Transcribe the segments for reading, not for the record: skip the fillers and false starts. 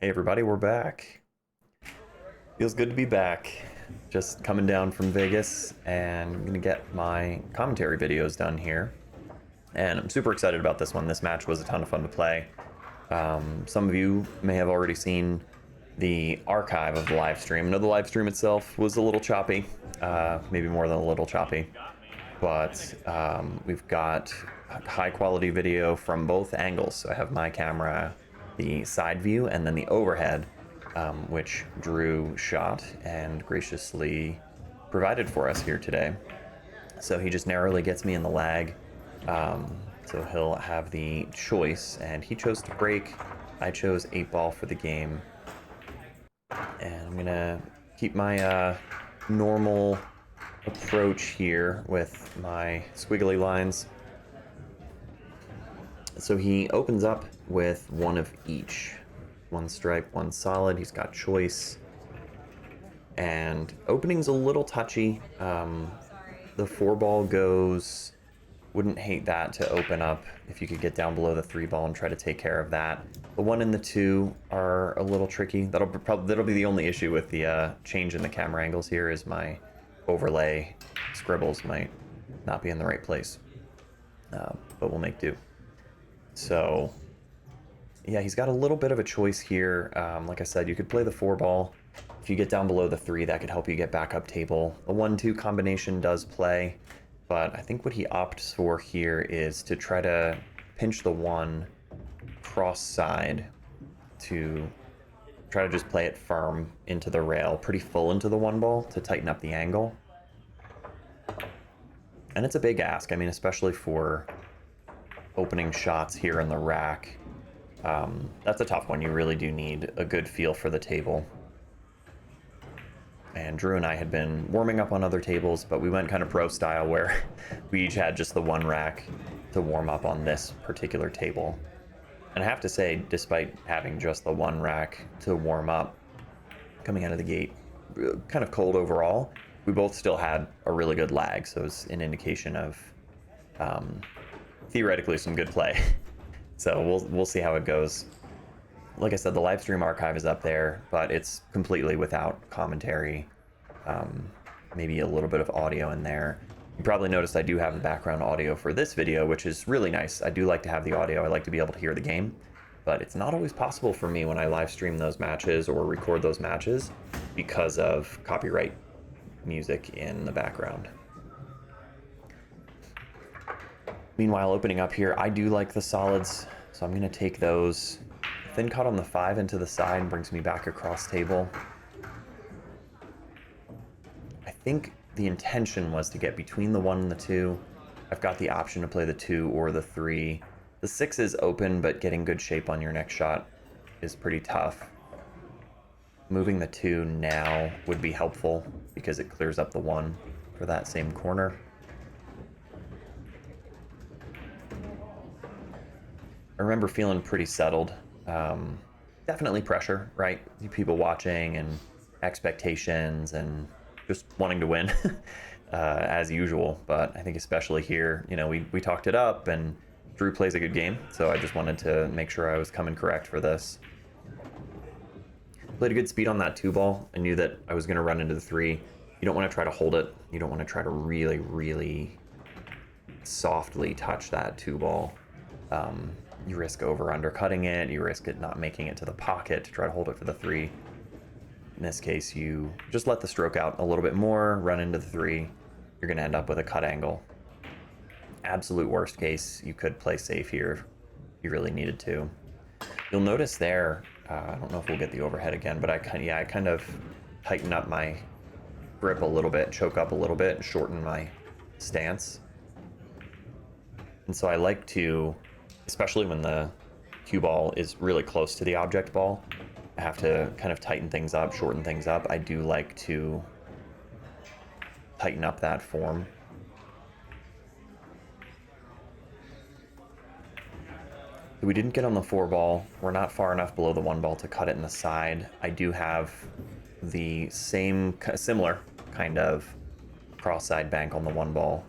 Hey everybody, we're back. Feels good to be back. Just coming down from Vegas and I'm gonna get my commentary videos done here. And I'm super excited about this one. This match was a ton of fun to play. Some of you may have already seen the archive of the live stream. I know the live stream itself was a little choppy, maybe more than a little choppy. But we've got high quality video from both angles. So I have my camera, the side view, and then the overhead, which Drew shot and graciously provided for us here today. So he just narrowly gets me in the lag. So he'll have the choice, and he chose to break. I chose 8-ball for the game. And I'm gonna keep my normal approach here with my squiggly lines. So he opens up with one of each. One strike, one solid. He's got choice. And opening's a little touchy. The 4-ball goes, wouldn't hate that to open up if you could get down below the 3-ball and try to take care of that. The 1 and the 2 are a little tricky. That'll be the only issue with the change in the camera angles here, is my overlay scribbles might not be in the right place, but we'll make do. So yeah, he's got a little bit of a choice here. Like I said, you could play the 4-ball. If you get down below the 3, that could help you get back up table. The 1-2 combination does play, but I think what he opts for here is to try to pinch the 1 cross side to try to just play it firm into the rail, pretty full into the 1-ball to tighten up the angle. And it's a big ask, I mean, especially for opening shots here in the rack. That's a tough one. You really do need a good feel for the table. And Drew and I had been warming up on other tables, but we went kind of pro style where we each had just the 1 rack to warm up on this particular table. And I have to say, despite having just the 1 rack to warm up, coming out of the gate kind of cold overall, we both still had a really good lag, so it's an indication of theoretically some good play. So we'll see how it goes. Like I said, the live stream archive is up there, but it's completely without commentary. Maybe a little bit of audio in there. You probably noticed I do have the background audio for this video, which is really nice. I do like to have the audio. I like to be able to hear the game, but it's not always possible for me when I live stream those matches or record those matches because of copyright music in the background. Meanwhile, opening up here, I do like the solids, so I'm going to take those. Thin cut on the 5 into the side brings me back across table. I think the intention was to get between the 1 and the 2. I've got the option to play the 2 or the 3. The 6 is open, but getting good shape on your next shot is pretty tough. Moving the 2 now would be helpful because it clears up the 1 for that same corner. I remember feeling pretty settled. Definitely pressure, right? People watching and expectations and just wanting to win as usual. But I think especially here, you know, we talked it up and Drew plays a good game. So I just wanted to make sure I was coming correct for this. Played a good speed on that 2-ball. I knew that I was going to run into the 3. You don't want to try to hold it. You don't want to try to really, really softly touch that 2-ball. You risk over undercutting it, you risk it not making it to the pocket to try to hold it for the 3. In this case, you just let the stroke out a little bit more, run into the 3, you're going to end up with a cut angle. Absolute worst case, you could play safe here if you really needed to. You'll notice there, I don't know if we'll get the overhead again, but I kind of tighten up my grip a little bit, choke up a little bit, and shorten my stance. And so I like to, especially when the cue ball is really close to the object ball, I have to kind of tighten things up, shorten things up. I do like to tighten up that form. We didn't get on the 4-ball. We're not far enough below the 1-ball to cut it in the side. I do have the similar kind of cross-side bank on the 1-ball.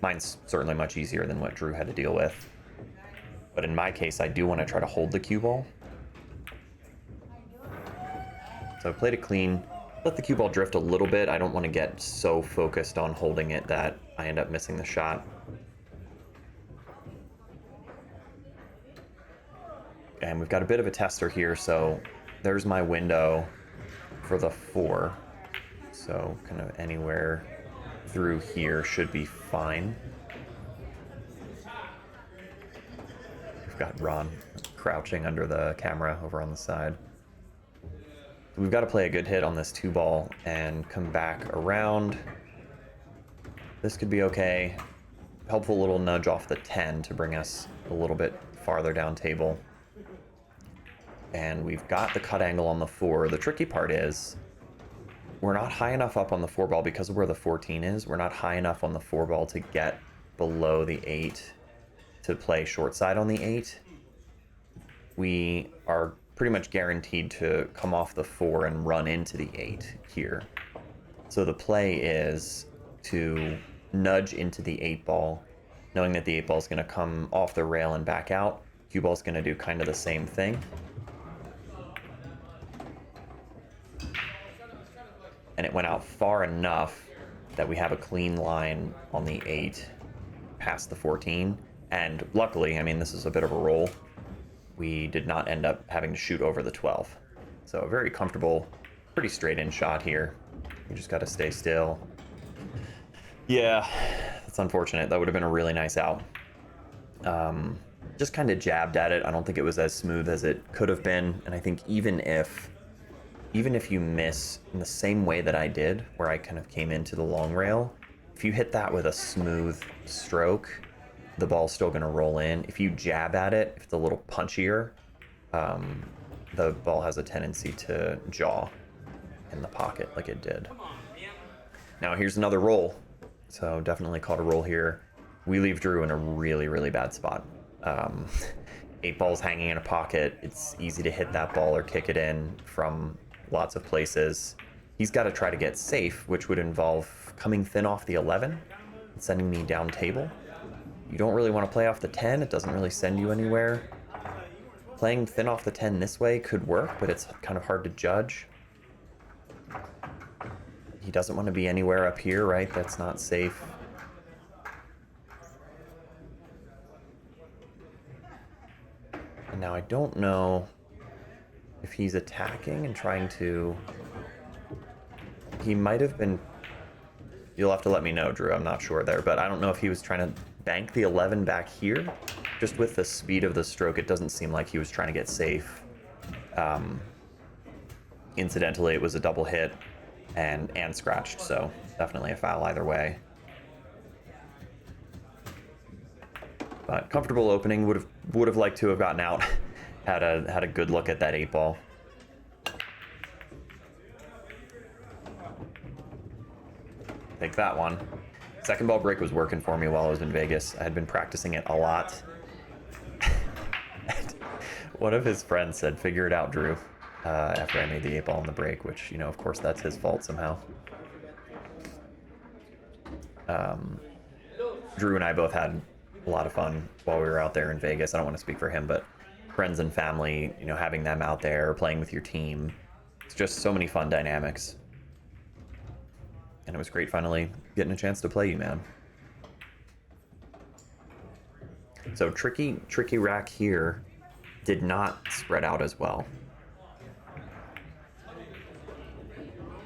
Mine's certainly much easier than what Drew had to deal with. But in my case, I do want to try to hold the cue ball. So I played it clean. Let the cue ball drift a little bit. I don't want to get so focused on holding it that I end up missing the shot. And we've got a bit of a tester here, so there's my window for the 4. So kind of anywhere through here should be fine. We've got Ron crouching under the camera over on the side. We've got to play a good hit on this 2-ball and come back around. This could be okay. Helpful little nudge off the 10 to bring us a little bit farther down table. And we've got the cut angle on the 4. The tricky part is we're not high enough up on the 4-ball because of where the 14 is. We're not high enough on the 4-ball to get below the 8 to play short side on the 8. We are pretty much guaranteed to come off the 4 and run into the 8 here. So the play is to nudge into the 8-ball, knowing that the 8-ball is going to come off the rail and back out. Cue ball is going to do kind of the same thing. And it went out far enough that we have a clean line on the 8 past the 14. And luckily, I mean, this is a bit of a roll. We did not end up having to shoot over the 12. So a very comfortable, pretty straight in shot here. You just got to stay still. Yeah, that's unfortunate. That would have been a really nice out. Just kind of jabbed at it. I don't think it was as smooth as it could have been. And I think even if you miss in the same way that I did, where I kind of came into the long rail, if you hit that with a smooth stroke, the ball's still going to roll in. If you jab at it, if it's a little punchier, the ball has a tendency to jaw in the pocket like it did. Now here's another roll. So definitely caught a roll here. We leave Drew in a really, really bad spot. 8 balls hanging in a pocket. It's easy to hit that ball or kick it in from lots of places. He's got to try to get safe, which would involve coming thin off the 11 and sending me down table. You don't really want to play off the 10. It doesn't really send you anywhere. Playing thin off the 10 this way could work, but it's kind of hard to judge. He doesn't want to be anywhere up here, right? That's not safe. And now I don't know if he's attacking and trying to... He might have been... You'll have to let me know, Drew. I'm not sure there, but I don't know if he was trying to bank the 11 back here. Just with the speed of the stroke, it doesn't seem like he was trying to get safe. Incidentally, it was a double hit and scratched, so definitely a foul either way. But comfortable opening. Would have liked to have gotten out. had a good look at that 8 ball. Take that one. Second ball break was working for me while I was in Vegas. I had been practicing it a lot. One of his friends said, "Figure it out, Drew," after I made the 8 ball in the break, which, you know, of course, that's his fault somehow. Drew and I both had a lot of fun while we were out there in Vegas. I don't want to speak for him, but friends and family, you know, having them out there, playing with your team, it's just so many fun dynamics. And it was great finally getting a chance to play you, man. So tricky rack here did not spread out as well.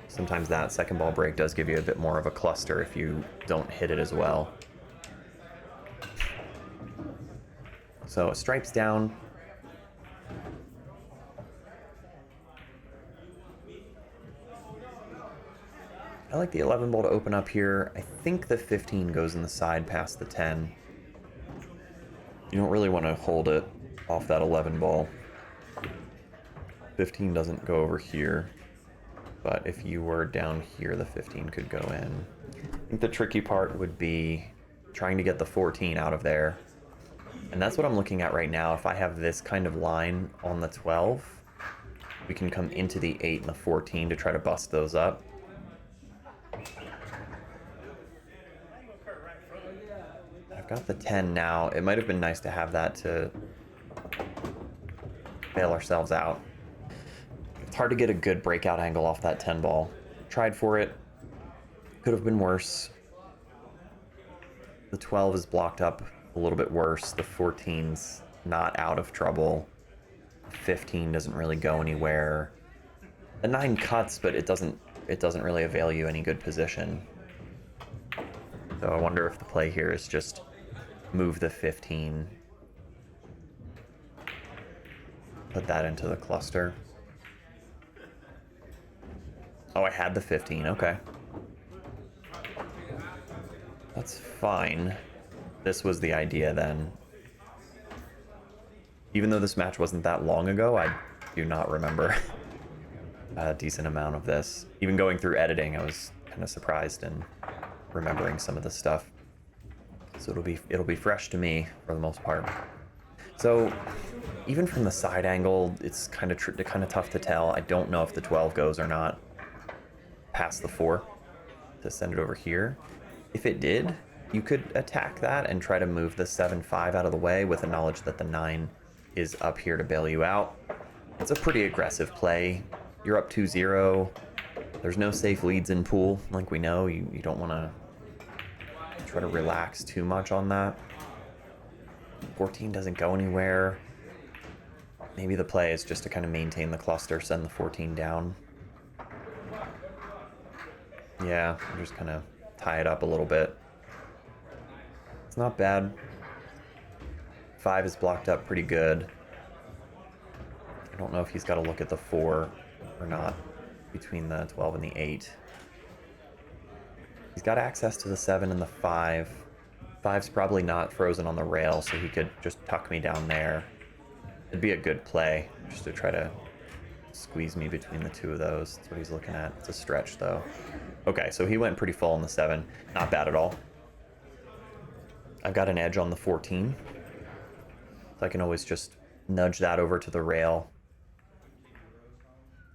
Sometimes that second ball break does give you a bit more of a cluster if you don't hit it as well. So stripes down. I like the 11 ball to open up here. I think the 15 goes in the side past the 10. You don't really want to hold it off that 11 ball. 15 doesn't go over here, but if you were down here, the 15 could go in. I think the tricky part would be trying to get the 14 out of there. And that's what I'm looking at right now. If I have this kind of line on the 12, we can come into the 8 and the 14 to try to bust those up. I've got the 10 now. It might have been nice to have that to bail ourselves out. It's hard to get a good breakout angle off that 10 ball. Tried for it. Could have been worse. The 12 is blocked up a little bit worse. The 14's not out of trouble. 15 doesn't really go anywhere. The 9 cuts, but it doesn't really avail you any good position. So I wonder if the play here is just move the 15. Put that into the cluster. Oh, I had the 15, okay. That's fine. This was the idea then. Even though this match wasn't that long ago, I do not remember a decent amount of this. Even going through editing, I was kind of surprised in remembering some of the stuff. So it'll be fresh to me for the most part. So even from the side angle, it's kind of tough to tell. I don't know if the 12 goes or not past the 4 to send it over here. If it did, you could attack that and try to move the 7-5 out of the way with the knowledge that the 9 is up here to bail you out. It's a pretty aggressive play. You're up 2-0. There's no safe leads in pool, like we know. You don't want to try to relax too much on that. 14 doesn't go anywhere. Maybe the play is just to kind of maintain the cluster, send the 14 down. Yeah, just kind of tie it up a little bit. It's not bad. 5 is blocked up pretty good. I don't know if he's got to look at the 4 or not between the 12 and the 8. He's got access to the 7 and the 5. 5's probably not frozen on the rail, so he could just tuck me down there. It'd be a good play, just to try to squeeze me between the two of those. That's what he's looking at. It's a stretch, though. Okay, so he went pretty full on the 7. Not bad at all. I've got an edge on the 14. So I can always just nudge that over to the rail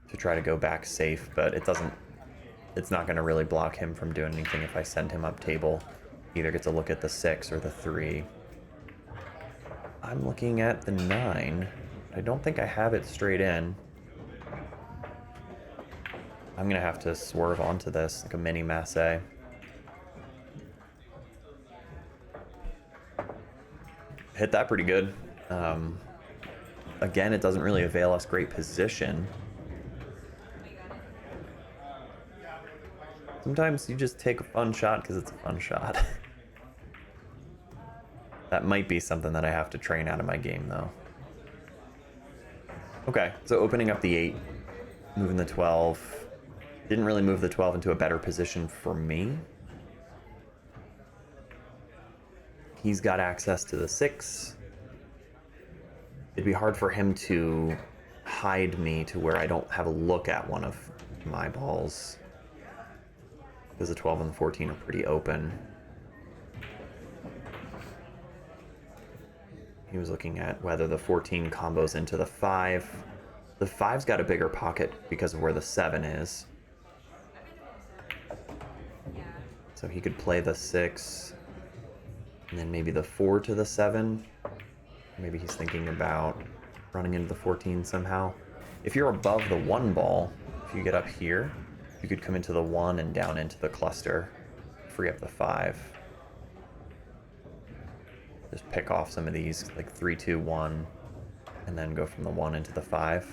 to try to go back safe, but it's not going to really block him from doing anything if I send him up table. He either gets a look at the 6 or the 3. I'm looking at the 9. I don't think I have it straight in. I'm going to have to swerve onto this like a mini masse. Hit that pretty good. Again, it doesn't really avail us great position. Sometimes you just take a fun shot because it's a fun shot. That might be something that I have to train out of my game, though. Okay, so opening up the 8, moving the 12. Didn't really move the 12 into a better position for me. He's got access to the 6. It'd be hard for him to hide me to where I don't have a look at one of my balls, because the 12 and the 14 are pretty open. He was looking at whether the 14 combos into the 5. The 5's got a bigger pocket because of where the 7 is. So he could play the 6, and then maybe the 4 to the 7. Maybe he's thinking about running into the 14 somehow. If you're above the 1 ball, if you get up here, you could come into the 1 and down into the cluster, free up the 5. Just pick off some of these, like 3, 2, 1, and then go from the 1 into the 5.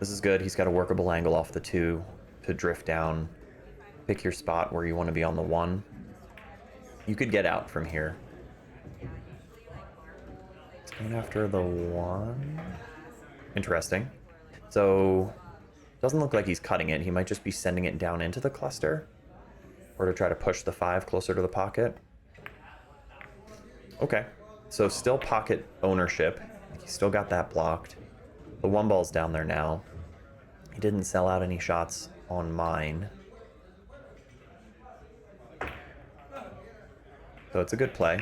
This is good. He's got a workable angle off the 2 to drift down. Pick your spot where you want to be on the 1. You could get out from here. He's going after the 1. Interesting. So, doesn't look like he's cutting it. He might just be sending it down into the cluster, or to try to push the 5 closer to the pocket. Okay, so still pocket ownership. He's still got that blocked. The 1 ball's down there now. He didn't sell out any shots on mine. So it's a good play.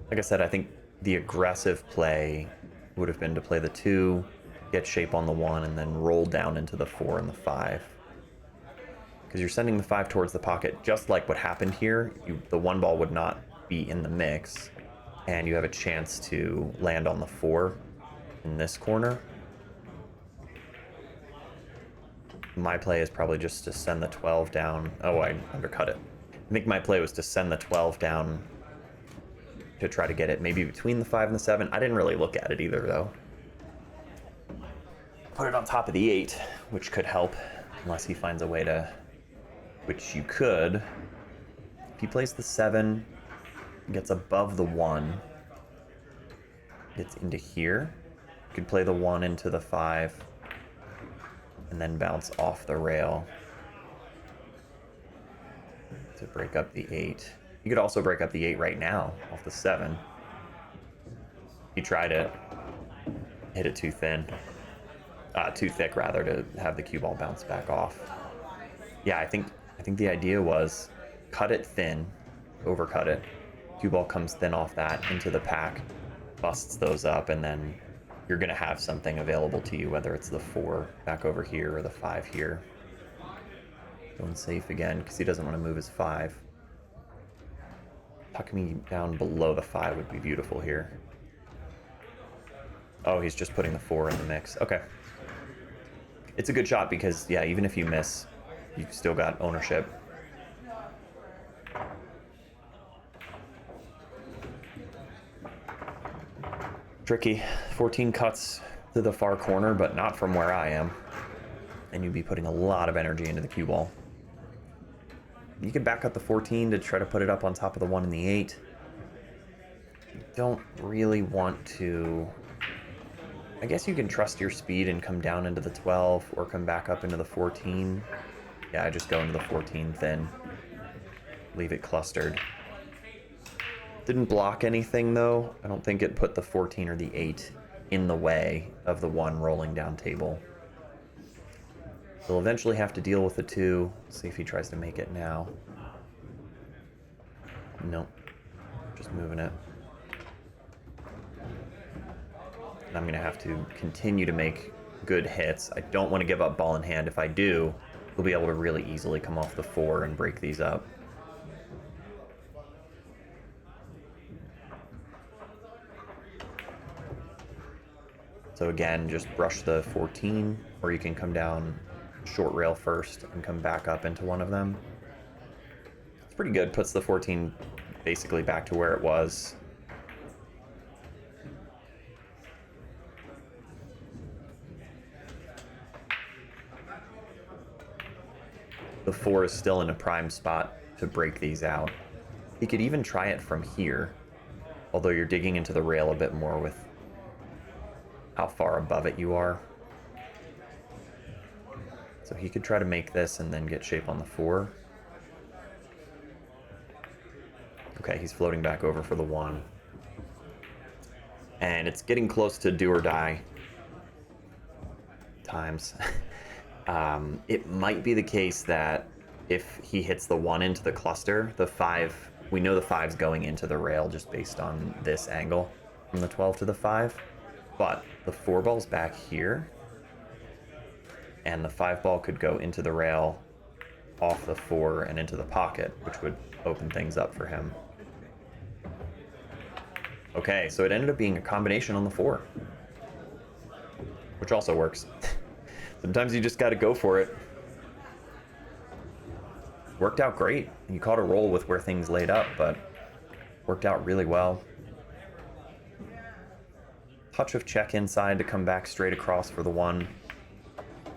Like I said, I think the aggressive play would have been to play the 2, get shape on the 1, and then roll down into the 4 and the 5. Because you're sending the 5 towards the pocket, just like what happened here. The 1 ball would not be in the mix, and you have a chance to land on the 4 in this corner. My play is probably just to send the 12 down. Oh, I undercut it. I think my play was to send the 12 down to try to get it maybe between the 5 and the 7. I didn't really look at it either, though. Put it on top of the 8, which could help, unless he finds a way to... Which you could. If he plays the 7, gets above the 1, gets into here, you could play the 1 into the 5, and then bounce off the rail to break up the 8. You could also break up the 8 right now off the 7. He tried it, hit it too thin. Too thick, rather, to have the cue ball bounce back off. Yeah, I think the idea was cut it thin, overcut it. Cue ball comes thin off that into the pack, busts those up, and then you're going to have something available to you, whether it's the 4 back over here or the 5 here. Going safe again because he doesn't want to move his 5. Tucking me down below the 5 would be beautiful here. Oh, he's just putting the 4 in the mix. Okay. It's a good shot because, yeah, even if you miss, you've still got ownership. Tricky. 14 cuts to the far corner, but not from where I am. And you'd be putting a lot of energy into the cue ball. You could back up the 14 to try to put it up on top of the 1 and the 8. You don't really want to... I guess you can trust your speed and come down into the 12 or come back up into the 14. Yeah, I just go into the 14 thin. Leave it clustered. Didn't block anything though. I don't think it put the 14 or the 8 in the way of the 1 rolling down table. He'll eventually have to deal with the 2. See if he tries to make it now. Nope. Just moving it. And I'm going to have to continue to make good hits. I don't want to give up ball in hand. If I do, we'll be able to really easily come off the 4 and break these up. So again, just brush the 14, or you can come down short rail first and come back up into one of them. It's pretty good. Puts the 14 basically back to where it was. The 4 is still in a prime spot to break these out. You could even try it from here, although you're digging into the rail a bit more with how far above it you are. So he could try to make this and then get shape on the 4. Okay, he's floating back over for the 1. And it's getting close to do or die times. It might be the case that if he hits the 1 into the cluster, the 5, we know the 5's going into the rail just based on this angle from the 12 to the 5. But the 4 ball's back here, and the 5 ball could go into the rail, off the 4, and into the pocket, which would open things up for him. Okay, so it ended up being a combination on the 4, which also works. Sometimes you just got to go for it. Worked out great. You caught a roll with where things laid up, but worked out really well. Touch of check inside to come back straight across for the 1.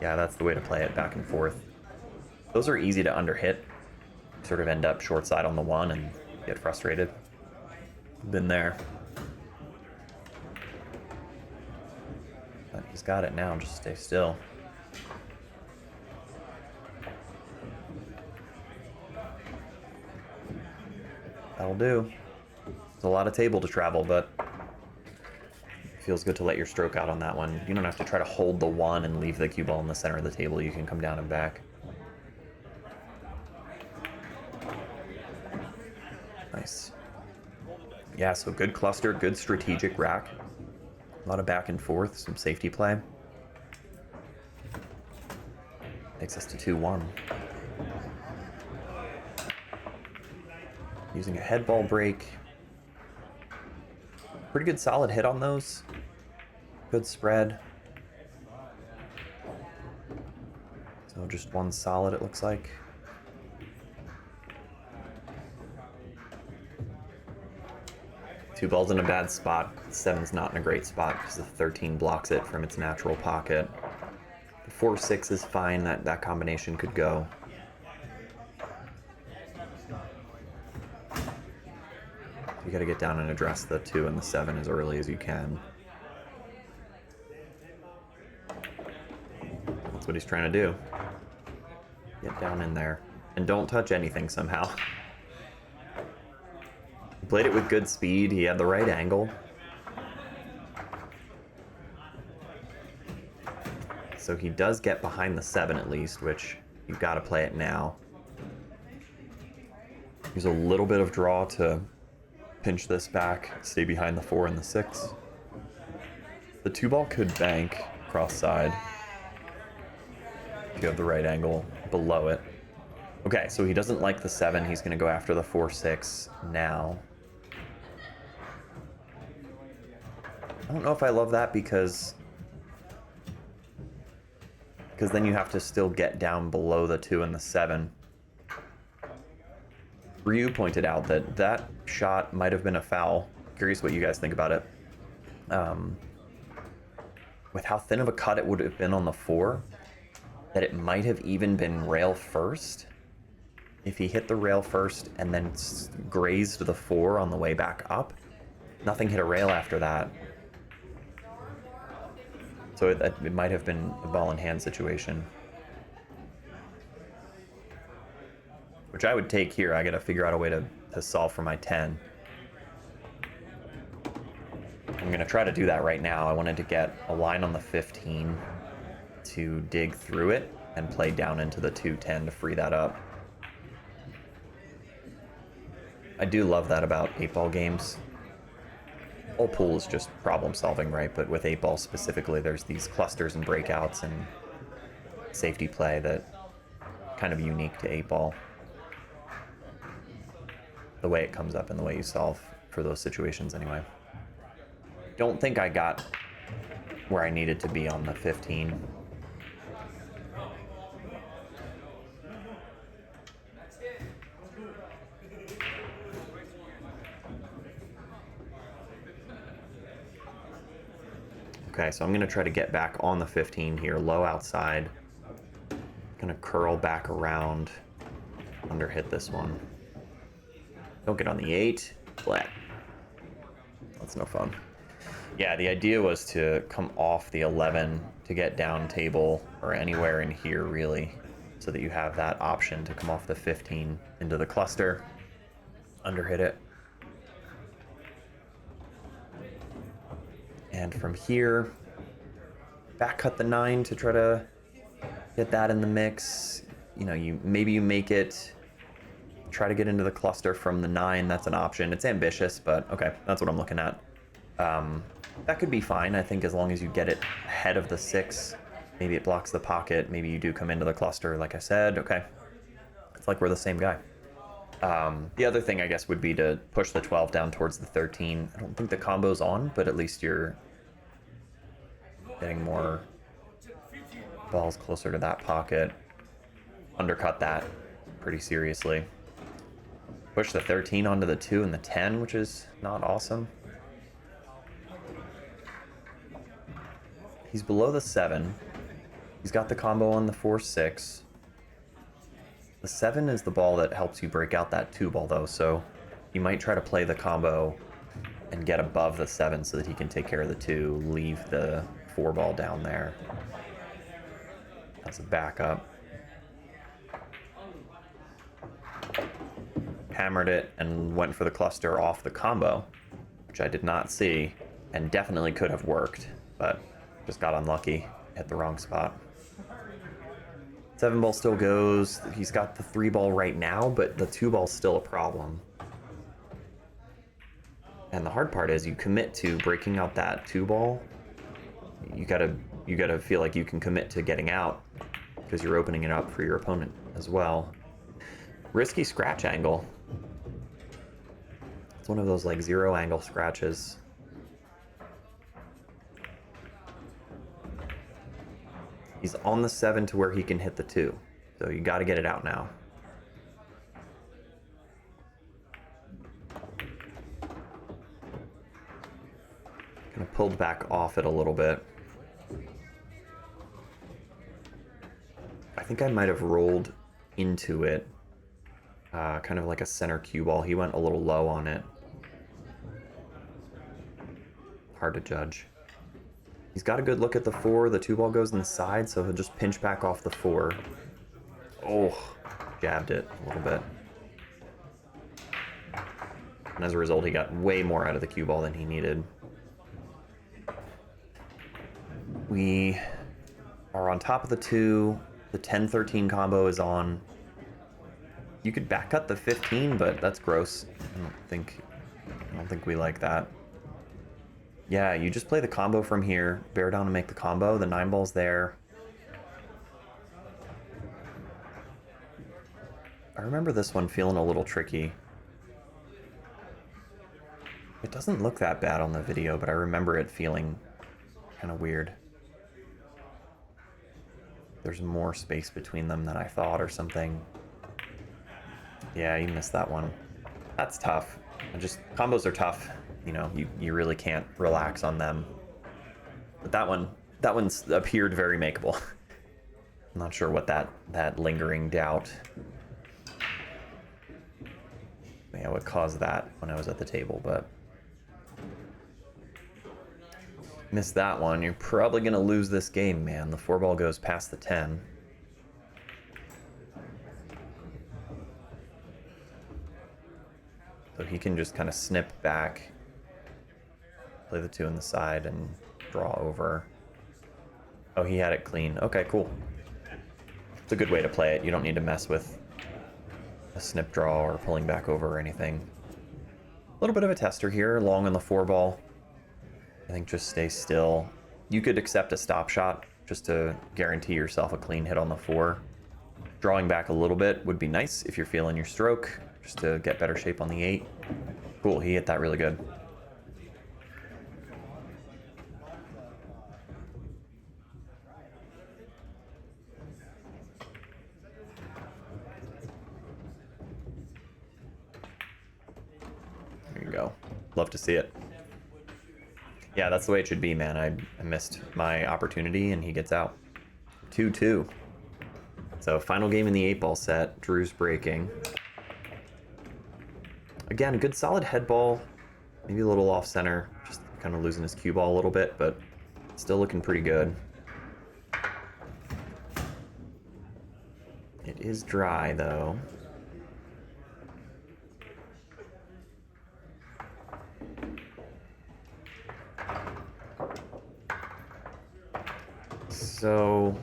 Yeah, that's the way to play it, back and forth. Those are easy to underhit. Sort of end up short side on the 1 and get frustrated. Been there. But he's got it now, just stay still. That'll do. It's a lot of table to travel, but it feels good to let your stroke out on that one. You don't have to try to hold the 1 and leave the cue ball in the center of the table. You can come down and back. Nice. Yeah, so good cluster, good strategic rack. A lot of back and forth, some safety play. Takes us to 2-1. Using a head ball break. Pretty good solid hit on those. Good spread. So just one solid, it looks like. Two balls in a bad spot. The 7's not in a great spot because the 13 blocks it from its natural pocket. The 4-6 is fine. That combination could go. You got to get down and address the 2 and the 7 as early as you can. That's what he's trying to do. Get down in there. And don't touch anything somehow. He played it with good speed. He had the right angle. So he does get behind the 7 at least, which you've got to play it now. There's a little bit of draw to pinch this back, stay behind the 4 and the 6. The 2 ball could bank cross side if you have the right angle below it. Okay, so he doesn't like the 7. He's going to go after the 4-6 now. I don't know if I love that because then you have to still get down below the 2 and the 7. Ryu pointed out that shot might have been a foul. Curious what you guys think about it. With how thin of a cut it would have been on the 4, that it might have even been rail first. If he hit the rail first and then grazed the 4 on the way back up, nothing hit a rail after that. So it might have been a ball in hand situation. Which I would take here. I gotta figure out a way to solve for my 10. I'm gonna try to do that right now. I wanted to get a line on the 15 to dig through it and play down into the 2-10 to free that up. I do love that about 8-ball games. All pool is just problem solving, right? But with 8-ball specifically, there's these clusters and breakouts and safety play that kind of unique to 8-ball. The way it comes up and the way you solve for those situations anyway. Don't think I got where I needed to be on the 15. Okay, so I'm gonna try to get back on the 15 here, low outside. Gonna curl back around, under hit this one. Don't get on the 8. Flat. That's no fun. Yeah, the idea was to come off the 11 to get down table or anywhere in here really, so that you have that option to come off the 15 into the cluster, under hit it. And from here, back cut the 9 to try to get that in the mix. You know, maybe you make it, try to get into the cluster from the 9. That's an option. It's ambitious, but okay, that's what I'm looking at. That could be fine, I think, as long as you get it ahead of the 6. Maybe it blocks the pocket. Maybe you do come into the cluster, like I said. Okay, it's like we're the same guy. The other thing, I guess, would be to push the 12 down towards the 13. I don't think the combo's on, but at least you're getting more balls closer to that pocket. Undercut that pretty seriously. Push the 13 onto the 2 and the 10, which is not awesome. He's below the 7. He's got the combo on the 4-6. The 7 is the ball that helps you break out that 2 ball, though, so you might try to play the combo and get above the 7 so that he can take care of the 2, leave the 4 ball down there. That's a backup. Hammered it and went for the cluster off the combo, which I did not see and definitely could have worked, but just got unlucky, hit the wrong spot. 7 ball still goes. He's got the 3 ball right now, but the 2 ball's still a problem. And the hard part is you commit to breaking out that 2 ball. You gotta feel like you can commit to getting out because you're opening it up for your opponent as well. Risky scratch angle. It's one of those like 0 angle scratches. He's on the 7 to where he can hit the 2. So you got to get it out now. Kind of pulled back off it a little bit. I think I might have rolled into it. Kind of like a center cue ball. He went a little low on it. Hard to judge. He's got a good look at the 4. The 2 ball goes in the side, so he'll just pinch back off the 4. Oh, jabbed it a little bit. And as a result, he got way more out of the cue ball than he needed. We are on top of the 2. The 10-13 combo is on. You could back cut the 15, but that's gross. I don't think we like that. Yeah, you just play the combo from here, bear down to make the combo. The 9 ball's there. I remember this one feeling a little tricky. It doesn't look that bad on the video, but I remember it feeling kind of weird. There's more space between them than I thought or something. Yeah, you missed that one. That's tough. Combos are tough. You know, you really can't relax on them. But that one's appeared very makeable. I'm not sure what that lingering doubt, yeah, what caused that when I was at the table, but missed that one. You're probably gonna lose this game, man. The 4 ball goes past the 10. So he can just kind of snip back, play the 2 in the side, and draw over. Oh, he had it clean. Okay, cool. It's a good way to play it. You don't need to mess with a snip draw or pulling back over or anything. A little bit of a tester here, long on the 4 ball. I think just stay still. You could accept a stop shot just to guarantee yourself a clean hit on the 4. Drawing back a little bit would be nice if you're feeling your stroke, just to get better shape on the 8. Cool, he hit that really good. There you go. Love to see it. Yeah, that's the way it should be, man. I missed my opportunity, and he gets out. 2-2. So, final game in the 8-ball set. Drew's breaking. Again, good solid head ball. Maybe a little off center. Just kind of losing his cue ball a little bit, but still looking pretty good. It is dry, though. So,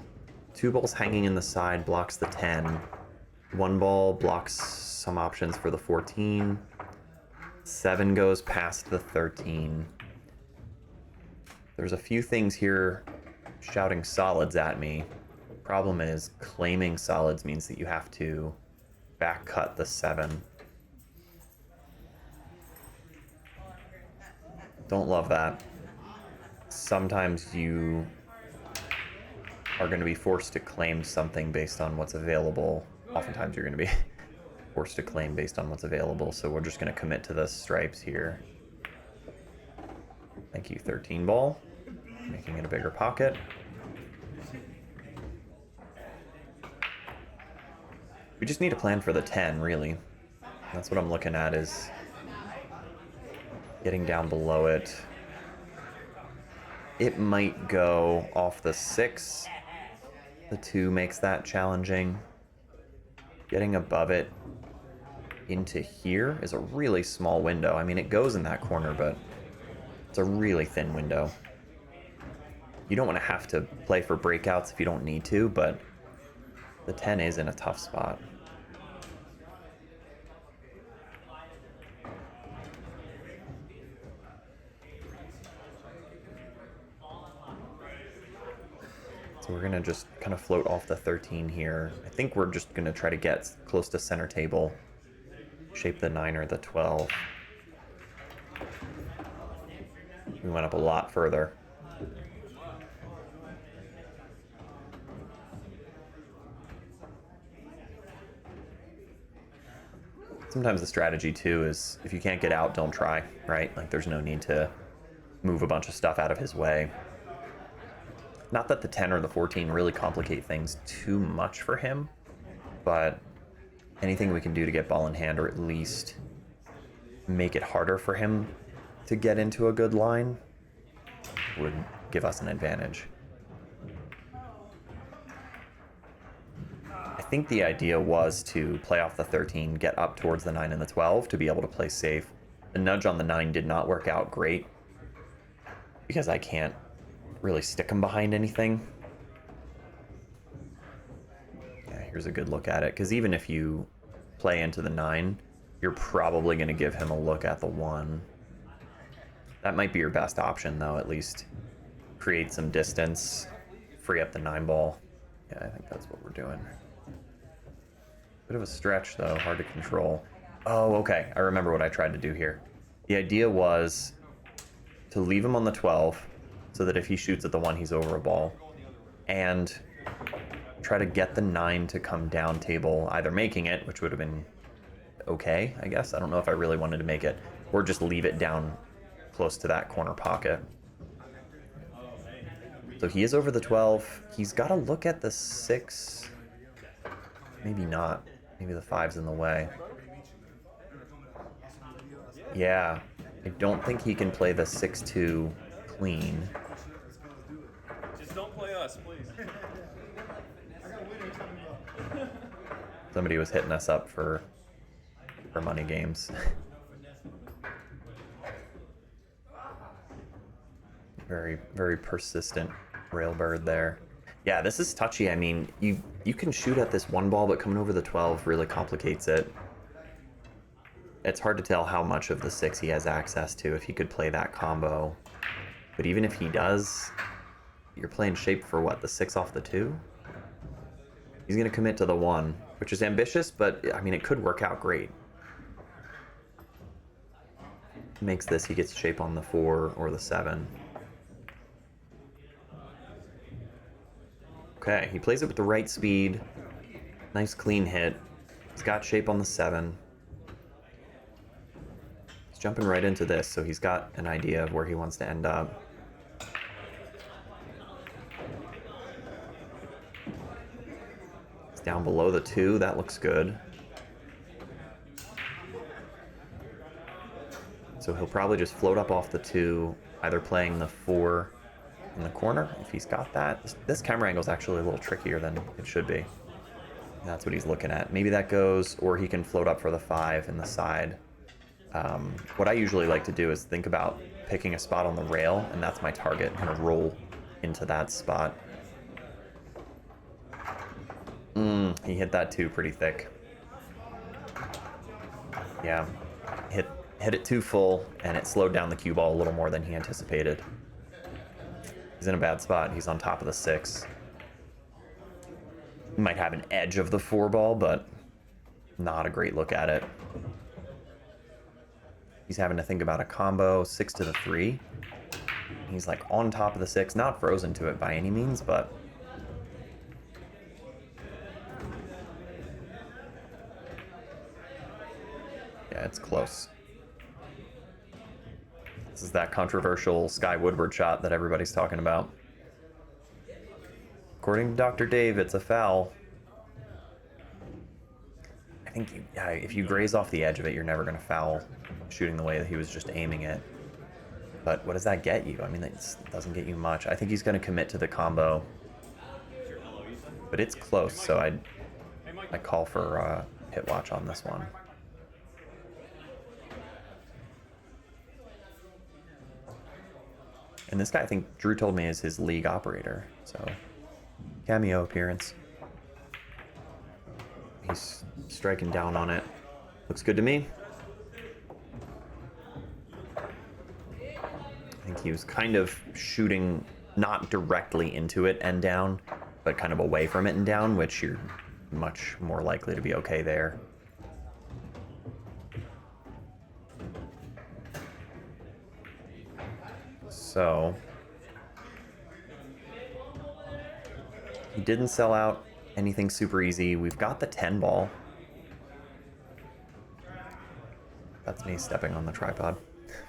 2 balls hanging in the side blocks the 10. 1 ball blocks some options for the 14. 7 goes past the 13. There's a few things here shouting solids at me. Problem is, claiming solids means that you have to back cut the 7. Don't love that. Sometimes you are going to be forced to claim something based on what's available. Oftentimes you're going to be forced to claim based on what's available, so we're just going to commit to the stripes here. Thank you, 13 ball. Making it a bigger pocket. We just need a plan for the 10, really. That's what I'm looking at, is getting down below it. It might go off the 6. The 2 makes that challenging. Getting above it into here is a really small window. I mean, it goes in that corner, but it's a really thin window. You don't want to have to play for breakouts if you don't need to, but the 10 is in a tough spot. So we're gonna just kind of float off the 13 here. I think we're just gonna try to get close to center table, shape the 9 or the 12. We went up a lot further. Sometimes the strategy too is if you can't get out, don't try, right? Like there's no need to move a bunch of stuff out of his way. Not that the 10 or the 14 really complicate things too much for him, but anything we can do to get ball in hand or at least make it harder for him to get into a good line would give us an advantage. I think the idea was to play off the 13, get up towards the 9 and the 12 to be able to play safe. The nudge on the 9 did not work out great because I can't really stick him behind anything. Yeah, here's a good look at it, because even if you play into the 9, you're probably going to give him a look at the 1. That might be your best option, though, at least create some distance, free up the 9 ball. Yeah, I think that's what we're doing. Bit of a stretch, though, hard to control. Oh, okay, I remember what I tried to do here. The idea was to leave him on the 12, so that if he shoots at the 1, he's over a ball, and try to get the 9 to come down table, either making it, which would have been okay, I guess. I don't know if I really wanted to make it, or just leave it down close to that corner pocket. So he is over the 12. He's got to look at the 6. Maybe not. Maybe the 5's in the way. Yeah, I don't think he can play the 6-2 clean. Just don't play us, please. Somebody was hitting us up for money games. Very, very persistent railbird there. Yeah, this is touchy. I mean, you can shoot at this 1 ball, but coming over the 12 really complicates it. It's hard to tell how much of the 6 he has access to if he could play that combo. But even if he does, you're playing shape for what, the 6 off the 2? He's going to commit to the 1, which is ambitious, but I mean, it could work out great. Makes this, he gets shape on the 4 or the 7. Okay, he plays it with the right speed. Nice clean hit. He's got shape on the 7. He's jumping right into this, so he's got an idea of where he wants to end up. He's down below the 2, that looks good. So he'll probably just float up off the 2, either playing the 4 in the corner, if he's got that. This camera angle is actually a little trickier than it should be. That's what he's looking at. Maybe that goes, or he can float up for the 5 in the side. What I usually like to do is think about picking a spot on the rail, and that's my target, kind of roll into that spot. He hit that 2 pretty thick. Yeah, hit it too full, and it slowed down the cue ball a little more than he anticipated. He's in a bad spot. He's on top of the 6. He might have an edge of the 4 ball, but not a great look at it. He's having to think about a combo, 6 to the 3. He's like on top of the 6, not frozen to it by any means, but yeah, it's close. This is that controversial Sky Woodward shot that everybody's talking about. According to Dr. Dave, it's a foul. I think if you graze off the edge of it, you're never going to foul shooting the way that he was just aiming it. But what does that get you? I mean, it doesn't get you much. I think he's going to commit to the combo. But it's close, so I call for hit watch on this one. And this guy, I think Drew told me, is his league operator. So, cameo appearance. He's striking down on it. Looks good to me. I think he was kind of shooting not directly into it and down, but kind of away from it and down, which you're much more likely to be okay there. So he didn't sell out anything super easy. We've got the 10 ball. That's me stepping on the tripod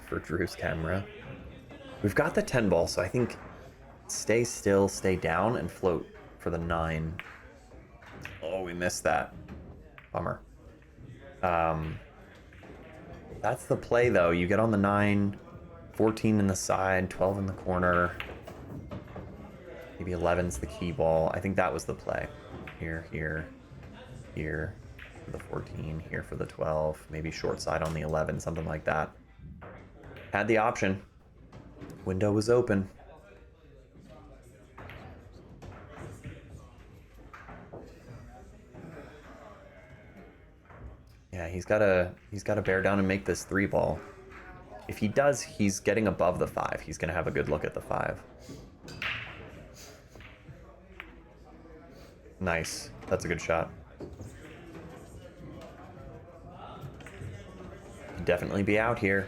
for Drew's camera. We've got the 10 ball, so I think stay still, stay down, and float for the 9. Oh, we missed that. Bummer. That's the play, though. You get on the 9, 14 in the side, 12 in the corner. Maybe 11's the key ball. I think that was the play. Here, here, here for the 14, here for the 12. Maybe short side on the 11, something like that. Had the option. Window was open. Yeah, he's gotta bear down and make this 3 ball. If he does, he's getting above the 5. He's gonna have a good look at the 5. Nice. That's a good shot. Could definitely be out here.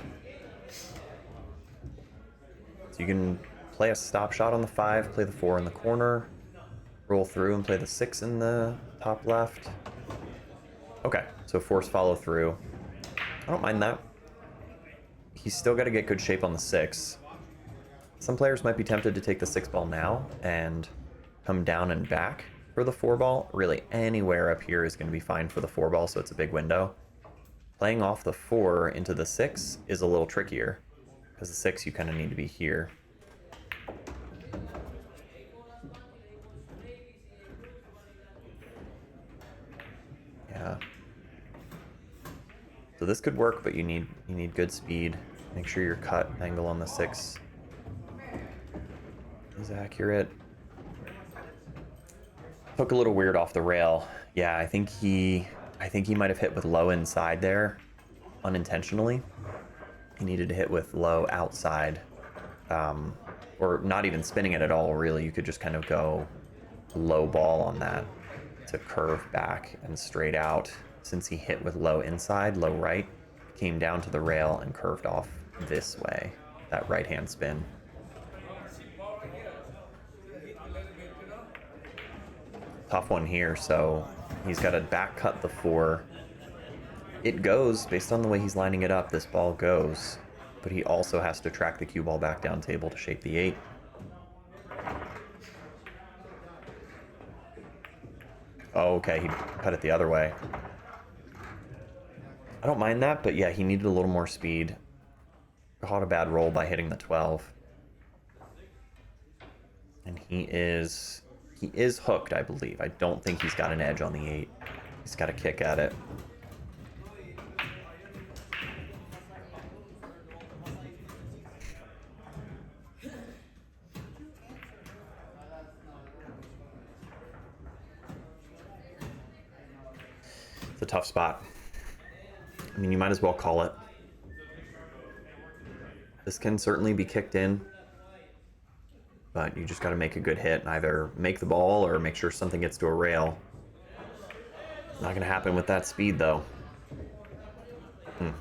So you can play a stop shot on the 5, play the 4 in the corner, roll through and play the 6 in the top left. Okay, so force follow through. I don't mind that. He's still got to get good shape on the 6. Some players might be tempted to take the 6 ball now and come down and back for the 4 ball. Really, anywhere up here is going to be fine for the 4 ball, so it's a big window. Playing off the 4 into the 6 is a little trickier, because the 6 you kind of need to be here. Yeah. So this could work, but you need good speed. Make sure your cut angle on the 6 is accurate. Hook a little weird off the rail. Yeah, I think he might have hit with low inside there, unintentionally. He needed to hit with low outside, or not even spinning it at all, really. You could just kind of go low ball on that to curve back and straight out. Since he hit with low inside, low right, came down to the rail and curved off this way, that right-hand spin. Tough one here, so he's got to back cut the 4. It goes, based on the way he's lining it up, this ball goes, but he also has to track the cue ball back down table to shape the 8. Oh, okay, he cut it the other way. I don't mind that, but yeah, he needed a little more speed. Caught a bad roll by hitting the 12. And he is hooked, I believe. I don't think he's got an edge on the 8. He's got a kick at it. It's a tough spot. I mean, you might as well call it. This can certainly be kicked in, but you just got to make a good hit and either make the ball or make sure something gets to a rail. Not going to happen with that speed, though. All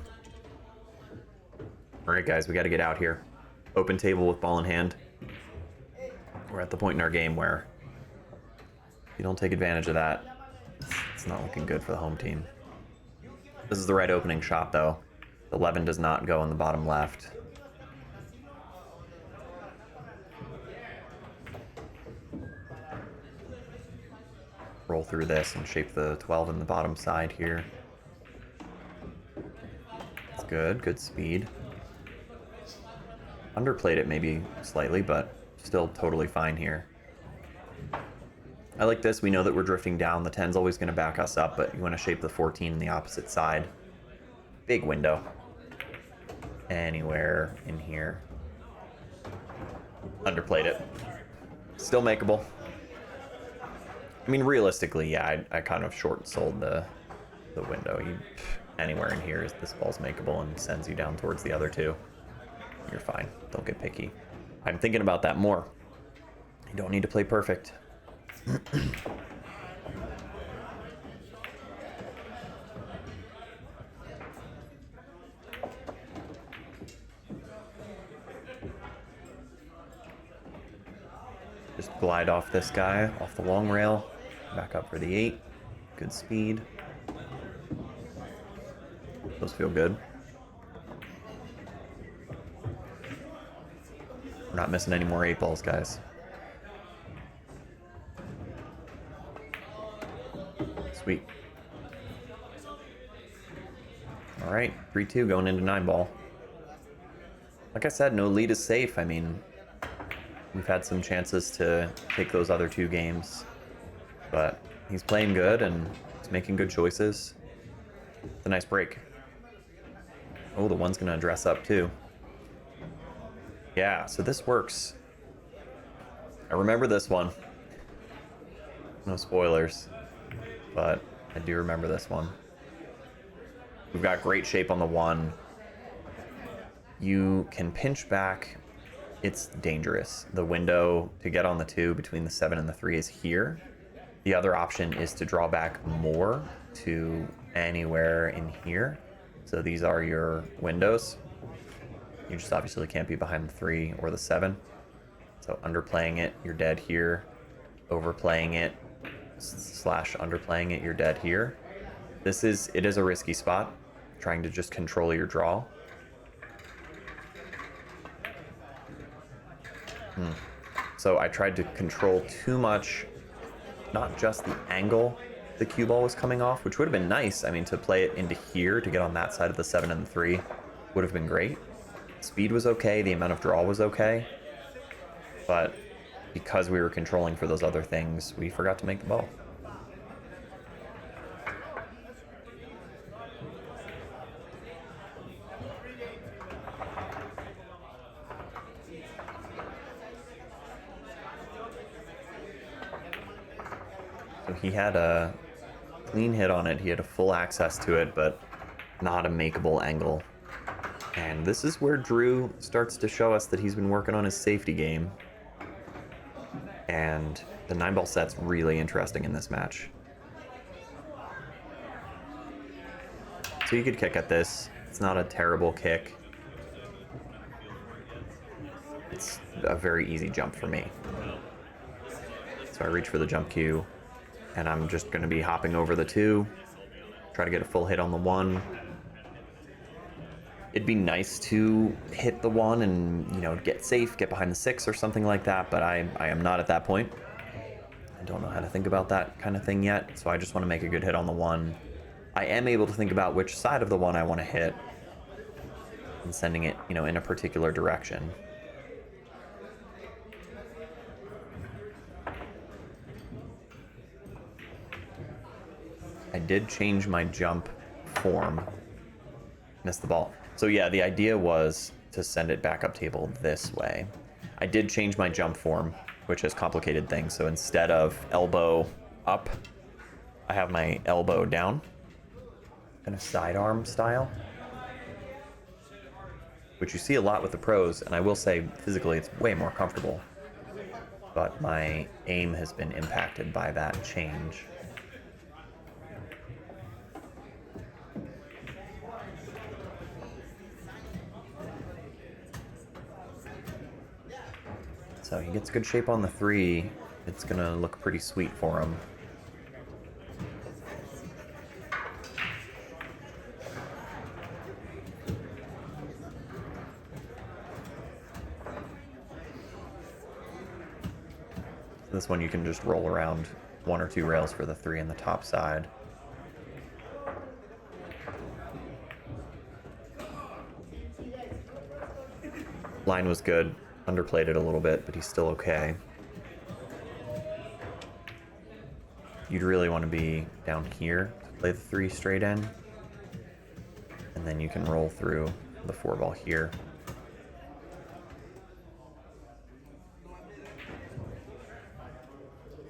right, guys, we got to get out here. Open table with ball in hand. We're at the point in our game where if you don't take advantage of that, it's not looking good for the home team. This is the right opening shot, though. The 11 does not go in the bottom left. Roll through this and shape the 12 in the bottom side here. That's good. Good speed. Underplayed it maybe slightly, but still totally fine here. I like this. We know that we're drifting down. The 10's always going to back us up, but you want to shape the 14 in the opposite side. Big window. Anywhere in here. Underplayed it. Still makeable. I mean, realistically, yeah, I kind of short sold the window. Anywhere in here, this ball's makeable and sends you down towards the other 2. You're fine. Don't get picky. I'm thinking about that more. You don't need to play perfect. Just glide off this guy, off the long rail, back up for the 8. Good speed. Those feel good. not missing any more 8 balls, guys. Sweet. All right, 3-2 going into 9 ball. Like I said, no lead is safe. I mean, we've had some chances to take those other 2 games, but he's playing good and he's making good choices. It's a nice break. Oh, the one's gonna dress up too. Yeah, so this works. I remember this one. No spoilers, but I do remember this one. We've got great shape on the 1. You can pinch back. It's dangerous. The window to get on the 2 between the 7 and the 3 is here. The other option is to draw back more to anywhere in here. So these are your windows. You just obviously can't be behind the 3 or the 7. So underplaying it, you're dead here. Overplaying it / underplaying it, you're dead here. It is a risky spot, trying to just control your draw. So I tried to control too much, not just the angle the cue ball was coming off, which would have been nice. I mean, to play it into here to get on that side of the 7 and the 3 would have been great. Speed was okay, the amount of draw was okay, but because we were controlling for those other things, we forgot to make the ball. So he had a clean hit on it, he had a full access to it, but not a makeable angle. And this is where Drew starts to show us that he's been working on his safety game. And the 9-ball set's really interesting in this match. So you could kick at this. It's not a terrible kick. It's a very easy jump for me. So I reach for the jump cue, and I'm just going to be hopping over the 2, try to get a full hit on the 1. It'd be nice to hit the 1 and, you know, get safe, get behind the 6 or something like that, but I am not at that point. I don't know how to think about that kind of thing yet, so I just want to make a good hit on the 1. I am able to think about which side of the 1 I want to hit and sending it, you know, in a particular direction. I did change my jump form. Missed the ball. So yeah, the idea was to send it back up table this way. I did change my jump form, which has complicated things. So instead of elbow up, I have my elbow down, kind of sidearm style, which you see a lot with the pros. And I will say physically it's way more comfortable, but my aim has been impacted by that change. So he gets good shape on the 3. It's gonna look pretty sweet for him. This one you can just roll around 1 or 2 rails for the 3 on the top side. Line was good. Underplayed it a little bit, but he's still okay. You'd really want to be down here to play the 3 straight in. And then you can roll through the 4 ball here.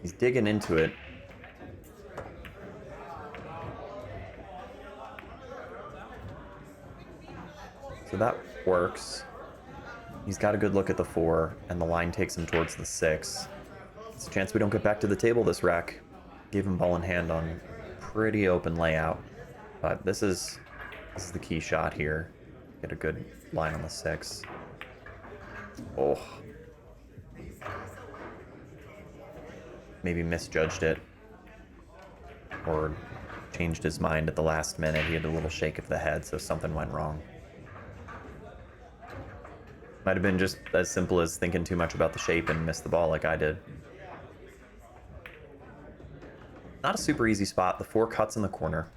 He's digging into it. So that works. He's got a good look at the 4, and the line takes him towards the 6. It's a chance we don't get back to the table this rack. Gave him ball in hand on pretty open layout, but this is the key shot here. Get a good line on the 6. Oh. Maybe misjudged it, or changed his mind at the last minute. He had a little shake of the head, so something went wrong. Might have been just as simple as thinking too much about the shape and missed the ball like I did. Not a super easy spot. The 4 cuts in the corner.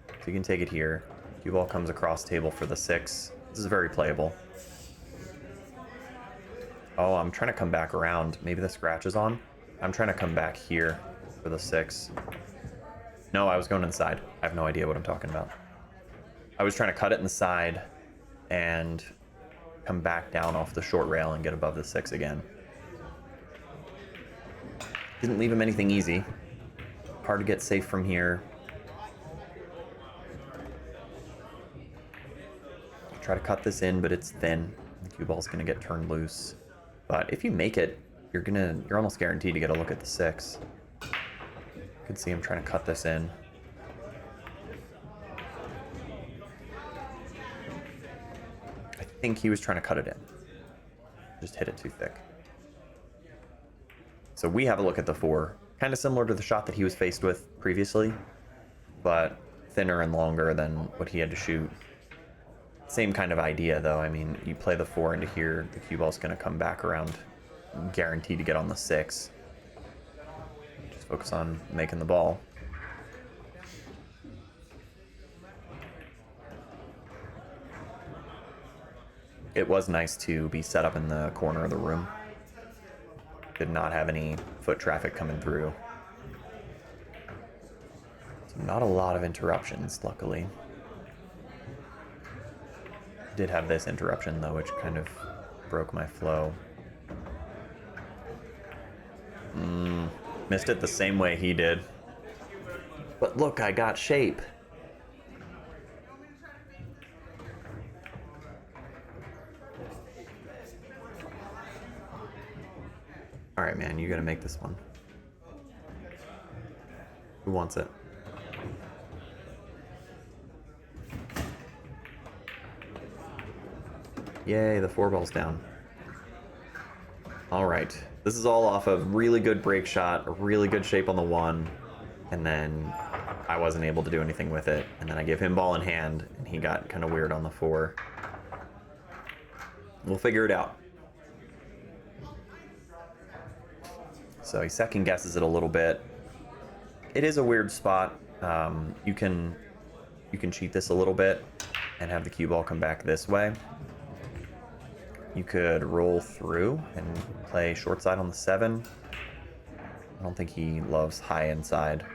So you can take it here. Cue ball comes across table for the 6. This is very playable. Oh, I'm trying to come back around. Maybe the scratch is on. I'm trying to come back here for the 6. No, I was going inside. I have no idea what I'm talking about. I was trying to cut it in the side and come back down off the short rail and get above the 6 again. Didn't leave him anything easy. Hard to get safe from here. Try to cut this in, but it's thin. The cue ball's gonna get turned loose. But if you make it, you're almost guaranteed to get a look at the 6. You can see him trying to cut this in. I think he was trying to cut it in. Just hit it too thick. So we have a look at the 4. Kind of similar to the shot that he was faced with previously, but thinner and longer than what he had to shoot. Same kind of idea though. I mean, you play the 4 into here, the cue ball's gonna come back around, guaranteed to get on the 6. Just focus on making the ball. It was nice to be set up in the corner of the room. Did not have any foot traffic coming through. So not a lot of interruptions, luckily. Did have this interruption though, which kind of broke my flow. Missed it the same way he did. But look, I got shape. All right, man, you gotta make this one. Who wants it? Yay, the 4 ball's down. All right, this is all off of really good break shot, a really good shape on the 1, and then I wasn't able to do anything with it. And then I give him ball in hand, and he got kind of weird on the 4. We'll figure it out. So he second guesses it a little bit. It is a weird spot. You can cheat this a little bit and have the cue ball come back this way. You could roll through and play short side on the 7. I don't think he loves high inside.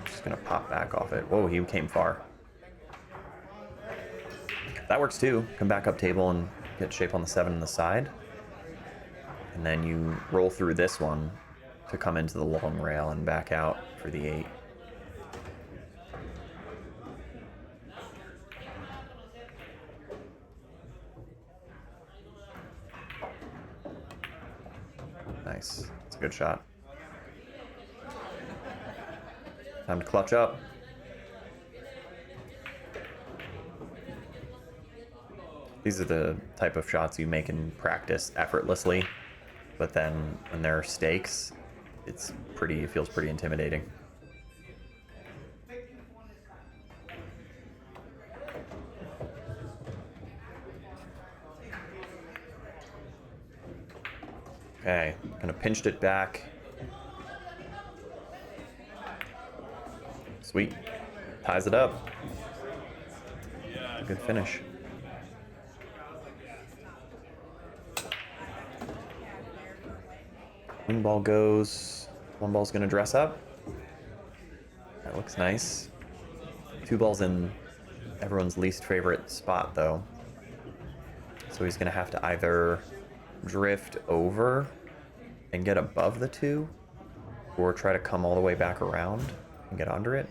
Just gonna pop back off it. Whoa, he came far. That works too. Come back up table and get shape on the 7 on the side. And then you roll through this one to come into the long rail and back out for the 8. Nice. It's a good shot. Time to clutch up. These are the type of shots you make in practice effortlessly, but then when there are stakes, it feels pretty intimidating. Okay, kind of pinched it back. Sweet. Ties it up. Good finish. Wing ball goes. 1 ball's gonna dress up. That looks nice. 2 balls in everyone's least favorite spot though. So he's gonna have to either drift over and get above the 2, or try to come all the way back around and get under it.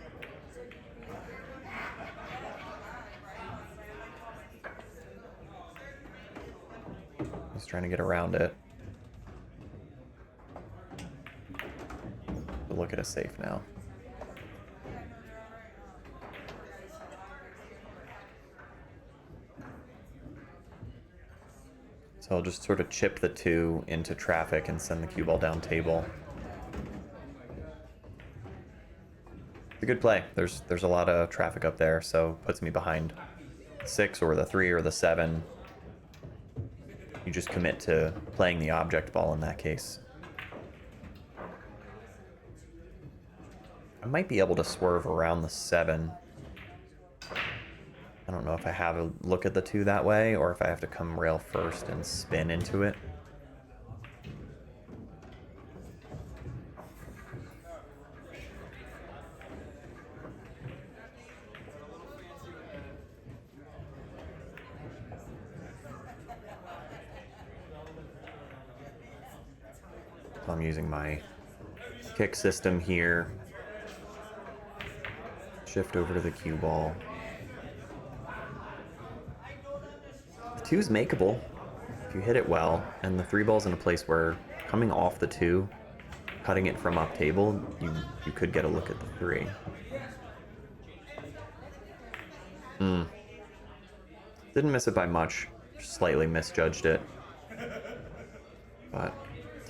He's trying to get around it. But look at us safe now. So I'll just sort of chip the 2 into traffic and send the cue ball down table. It's a good play. There's a lot of traffic up there, so puts me behind 6 or the 3 or the 7. You just commit to playing the object ball in that case. I might be able to swerve around the 7. I don't know if I have a look at the 2 that way, or if I have to come rail first and spin into it. So I'm using my kick system here. Shift over to the cue ball. The 2's makeable if you hit it well, and the 3 ball's in a place where coming off the 2, cutting it from up table, you could get a look at the 3. Didn't miss it by much, slightly misjudged it. But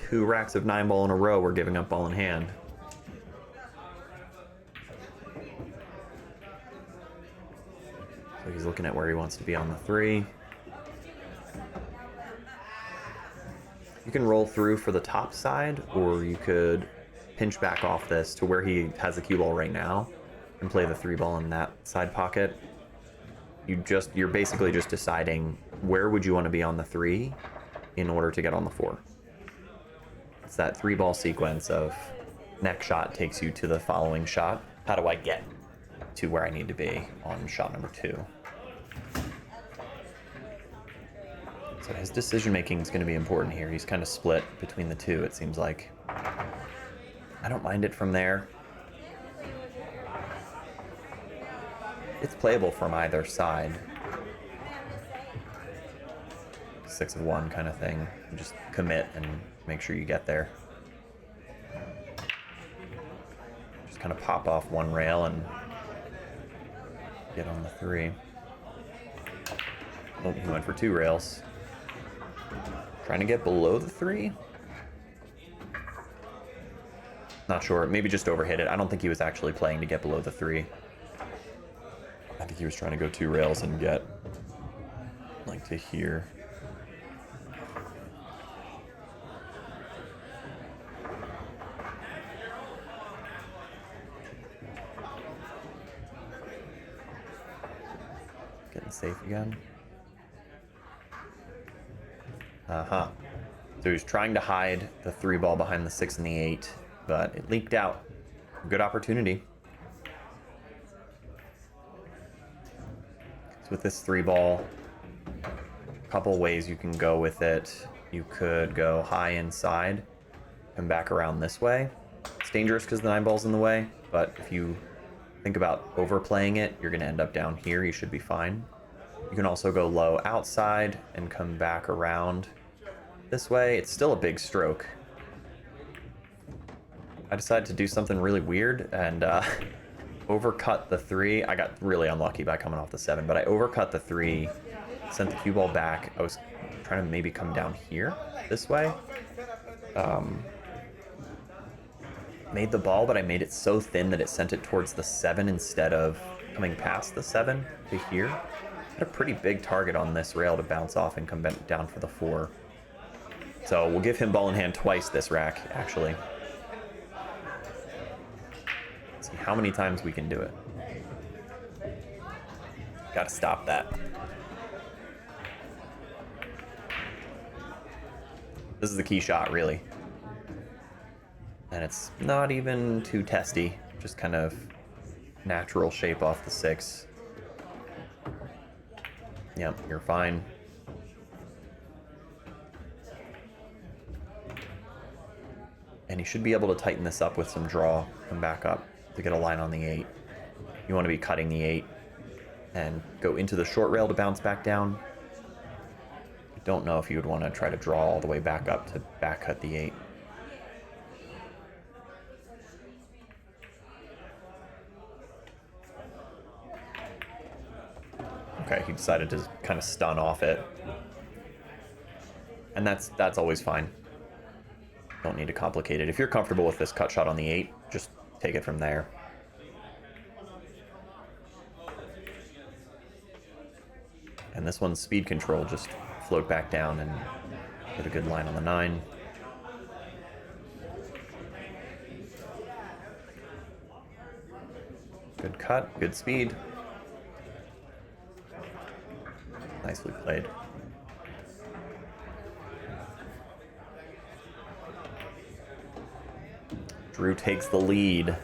2 racks of 9 ball in a row, we're giving up ball in hand. So he's looking at where he wants to be on the 3. You can roll through for the top side, or you could pinch back off this to where he has the cue ball right now and play the 3 ball in that side pocket. You're basically just deciding where would you want to be on the 3 in order to get on the 4. It's that 3 ball sequence of next shot takes you to the following shot. How do I get to where I need to be on shot number 2? So his decision making is going to be important here. He's kind of split between the 2, it seems like. I don't mind it from there. It's playable from either side. 6 of 1 kind of thing. You just commit and make sure you get there. Just kind of pop off 1 rail and get on the 3. Oh, he went for 2 rails. Trying to get below the 3? Not sure. Maybe just overhit it. I don't think he was actually playing to get below the 3. I think he was trying to go 2 rails and get, like, to here. Getting safe again. So he's trying to hide the 3 ball behind the 6 and the 8, but it leaked out. Good opportunity. So with this 3 ball, a couple ways you can go with it. You could go high inside, come back around this way. It's dangerous because the 9 ball's in the way, but if you think about overplaying it, you're going to end up down here. You should be fine. You can also go low outside and come back around this way. It's still a big stroke. I decided to do something really weird and overcut the 3. I got really unlucky by coming off the 7, but I overcut the 3, sent the cue ball back. I was trying to maybe come down here this way. Made the ball, but I made it so thin that it sent it towards the 7 instead of coming past the 7 to here. Had a pretty big target on this rail to bounce off and come down for the 4. So we'll give him ball in hand twice this rack, actually. See how many times we can do it. Gotta stop that. This is the key shot, really. And it's not even too testy, just kind of natural shape off the 6. Yep, you're fine. And you should be able to tighten this up with some draw, come back up to get a line on the 8. You want to be cutting the 8 and go into the short rail to bounce back down. I don't know if you would want to try to draw all the way back up to back cut the 8. Okay, he decided to kind of stun off it. And that's always fine. Don't need to complicate it. If you're comfortable with this cut shot on the 8, just take it from there. And this one's speed control, just float back down and get a good line on the 9. Good cut, good speed. Nicely played. Drew takes the lead.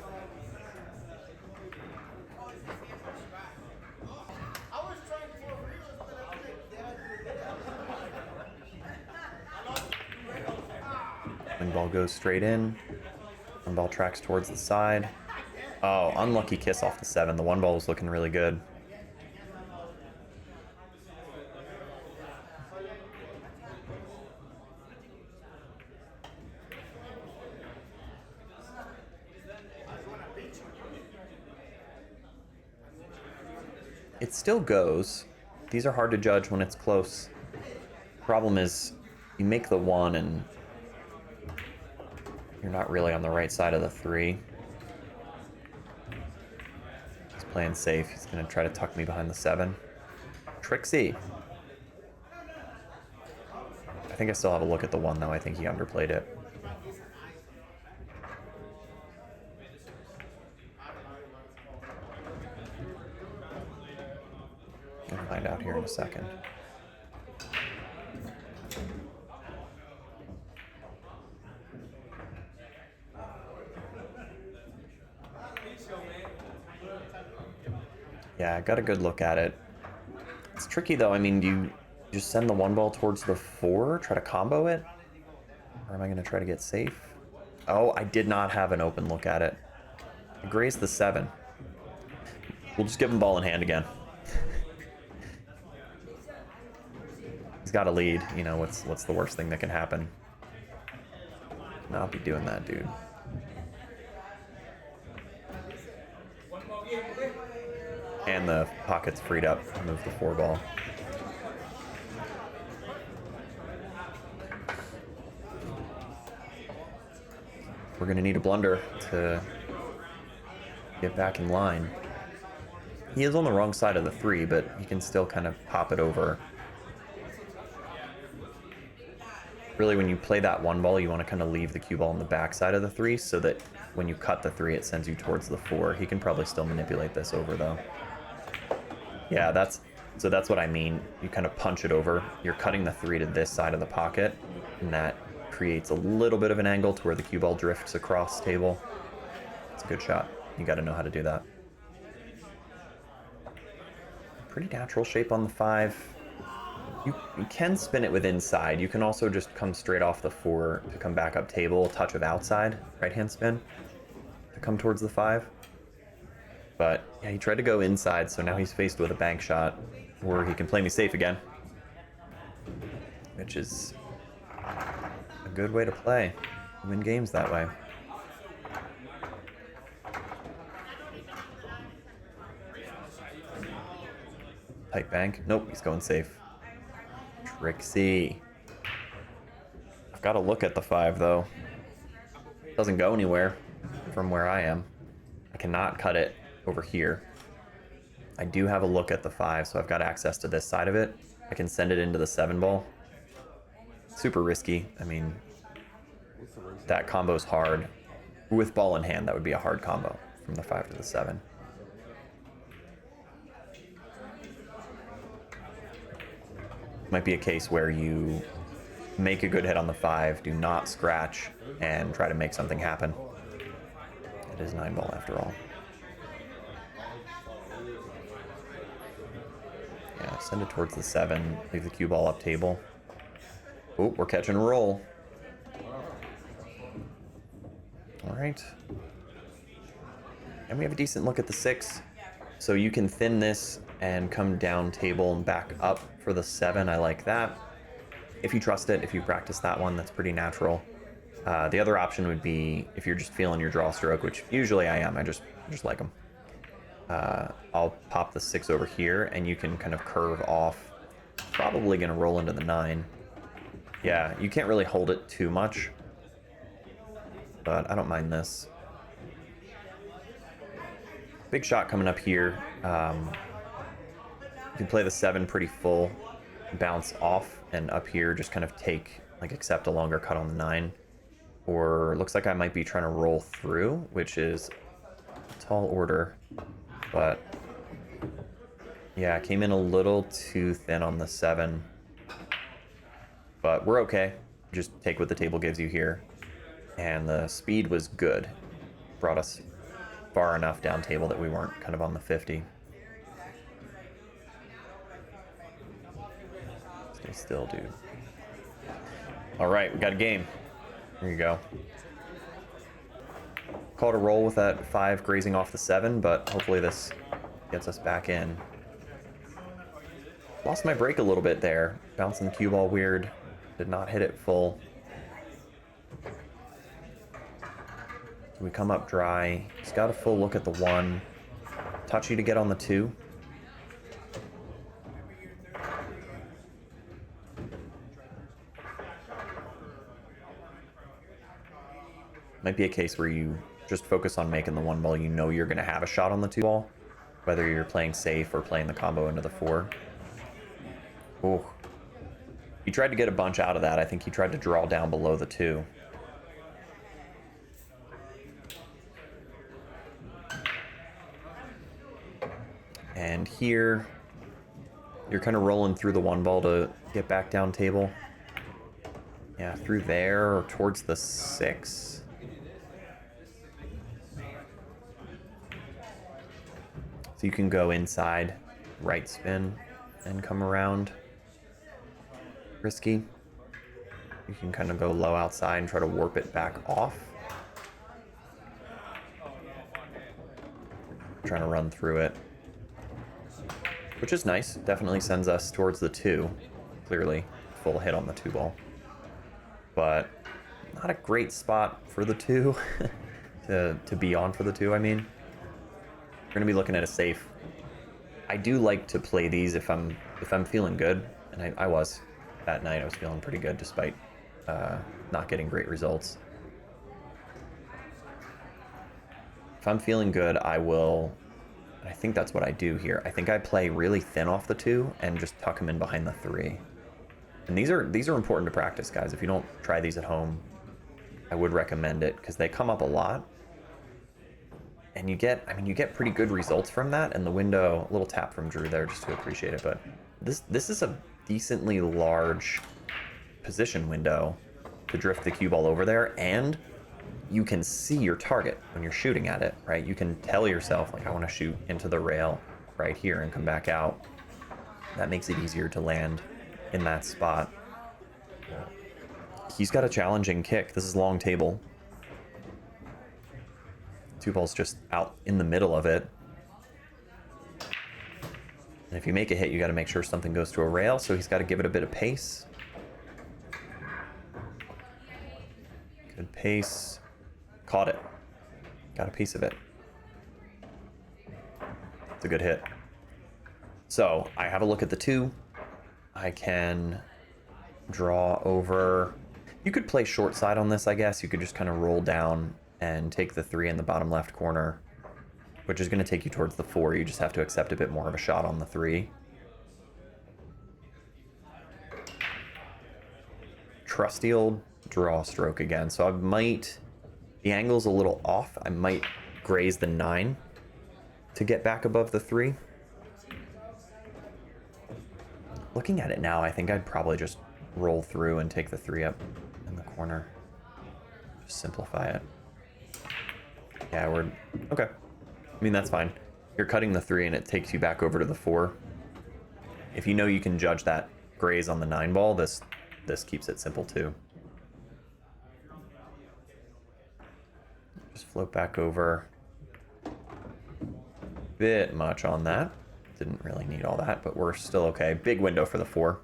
One ball goes straight in. One ball tracks towards the side. Oh, unlucky kiss off the 7. The one ball was looking really good. It still goes. These are hard to judge when it's close. Problem is, you make the 1 and you're not really on the right side of the 3. He's playing safe. He's gonna try to tuck me behind the 7. Trixie. I think I still have a look at the 1 though. I think he underplayed it. Gonna find out here in a second. Yeah, I got a good look at it. It's tricky though. I mean, do you just send the 1 ball towards the 4, try to combo it? Or am I gonna try to get safe? Oh, I did not have an open look at it. I grazed the 7. We'll just give him ball in hand again. He's got a lead, you know, what's the worst thing that can happen? Not be doing that, dude. And the pocket's freed up to move the 4 ball. We're gonna need a blunder to get back in line. He is on the wrong side of the 3, but he can still kind of pop it over. Really, when you play that 1 ball, you want to kind of leave the cue ball on the back side of the 3 so that when you cut the 3, it sends you towards the 4. He can probably still manipulate this over, though. Yeah, that's what I mean. You kind of punch it over. You're cutting the 3 to this side of the pocket, and that creates a little bit of an angle to where the cue ball drifts across table. It's a good shot. You got to know how to do that. Pretty natural shape on the 5. You can spin it with inside. You can also just come straight off the 4 to come back up table, a touch of outside, right-hand spin, to come towards the 5. But yeah, he tried to go inside, so now he's faced with a bank shot where he can play me safe again, which is a good way to play. Win games that way. Tight bank. Nope, he's going safe. Trixie. I've got to look at the 5 though. Doesn't go anywhere from where I am. I cannot cut it over here. I do have a look at the 5, so I've got access to this side of it. I can send it into the 7 ball. Super risky. I mean, that combo's hard. With ball in hand, that would be a hard combo from the 5 to the 7. Might be a case where you make a good hit on the 5, do not scratch, and try to make something happen. It is 9 ball after all. Yeah, send it towards the 7, leave the cue ball up table. Oh, we're catching a roll. All right. And we have a decent look at the 6. So you can thin this and come down table and back up for the 7. I like that. If you trust it, if you practice that one, that's pretty natural. The other option would be if you're just feeling your draw stroke, which usually I am. I just like them. I'll pop the 6 over here, and you can kind of curve off. Probably going to roll into the 9. Yeah, you can't really hold it too much, but I don't mind this. Big shot coming up here. You can play the 7 pretty full. bounce off and up here just kind of take, like, accept a longer cut on the 9. Or looks like I might be trying to roll through, which is a tall order. But yeah, came in a little too thin on the 7. But we're okay. Just take what the table gives you here. And the speed was good. Brought us far enough down table that we weren't kind of on the 50. Stay still, dude. All right, we got a game. Here you go. Called a roll with that 5 grazing off the 7, but hopefully this gets us back in. Lost my break a little bit there. Bouncing the cue ball weird. Did not hit it full. We come up dry. He's got a full look at the 1. Touchy to get on the 2. Might be a case where you just focus on making the 1 ball. You know you're going to have a shot on the 2 ball, whether you're playing safe or playing the combo into the 4. Oh, he tried to get a bunch out of that. I think he tried to draw down below the 2. And here, you're kind of rolling through the 1 ball to get back down table. Yeah, through there or towards the 6. So you can go inside, right spin, and come around. Risky. You can kind of go low outside and try to warp it back off. Trying to run through it. Which is nice. Definitely sends us towards the 2. Clearly, full hit on the 2 ball. But not a great spot for the 2. to be on for the 2, I mean. We're gonna be looking at a safe. I do like to play these if I'm feeling good, and I was that night. I was feeling pretty good despite not getting great results. If I'm feeling good, I will. I think that's what I do here. I think I play really thin off the 2 and just tuck them in behind the 3. And these are important to practice, guys. If you don't try these at home, I would recommend it because they come up a lot. And you get pretty good results from that. And the window, a little tap from Drew there just to appreciate it. But this is a decently large position window to drift the cue ball over there. And you can see your target when you're shooting at it, right? You can tell yourself, like, I want to shoot into the rail right here and come back out. That makes it easier to land in that spot. He's got a challenging kick. This is long table. 2 balls just out in the middle of it. And if you make a hit, you got to make sure something goes to a rail, so he's got to give it a bit of pace. Good pace. Caught it. Got a piece of it. It's a good hit. So I have a look at the 2. I can draw over. You could play short side on this, I guess. You could just kind of roll down and take the 3 in the bottom left corner, which is going to take you towards the 4. You just have to accept a bit more of a shot on the 3. Trusty old draw stroke again. So I might, the angle's a little off. I might graze the 9 to get back above the 3. Looking at it now, I think I'd probably just roll through and take the 3 up in the corner. Just simplify it. Yeah, we're okay. I mean, that's fine. You're cutting the 3 and it takes you back over to the 4. If you know you can judge that graze on the 9 ball, this keeps it simple too. Just float back over. Bit much on that. Didn't really need all that, but we're still okay. Big window for the 4.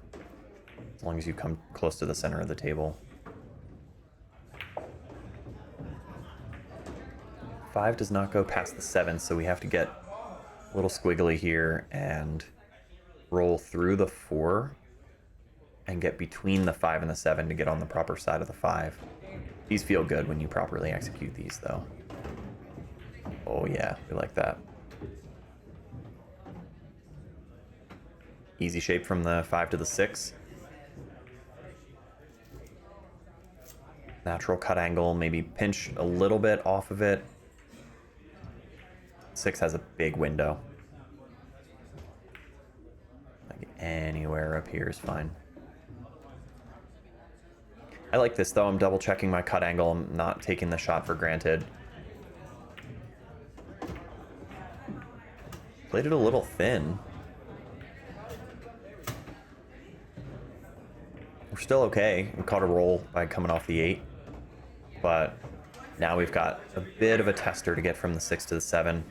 As long as you come close to the center of the table. 5 does not go past the 7, so we have to get a little squiggly here and roll through the 4 and get between the 5 and the 7 to get on the proper side of the 5. These feel good when you properly execute these, though. Oh yeah, we like that. easy shape from the 5 to the 6. Natural cut angle, maybe pinch a little bit off of it. 6 has a big window. Like anywhere up here is fine. I like this though. I'm double checking my cut angle. I'm not taking the shot for granted. Played it a little thin. We're still okay. We caught a roll by coming off the 8. But now we've got a bit of a tester to get from the 6 to the 7.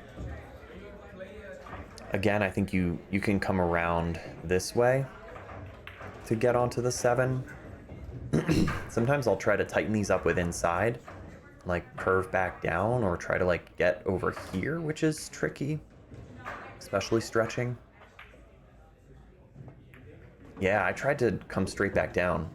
Again, I think you can come around this way to get onto the 7. Sometimes I'll try to tighten these up with inside, like curve back down, or try to like get over here, which is tricky, especially stretching. Yeah, I tried to come straight back down,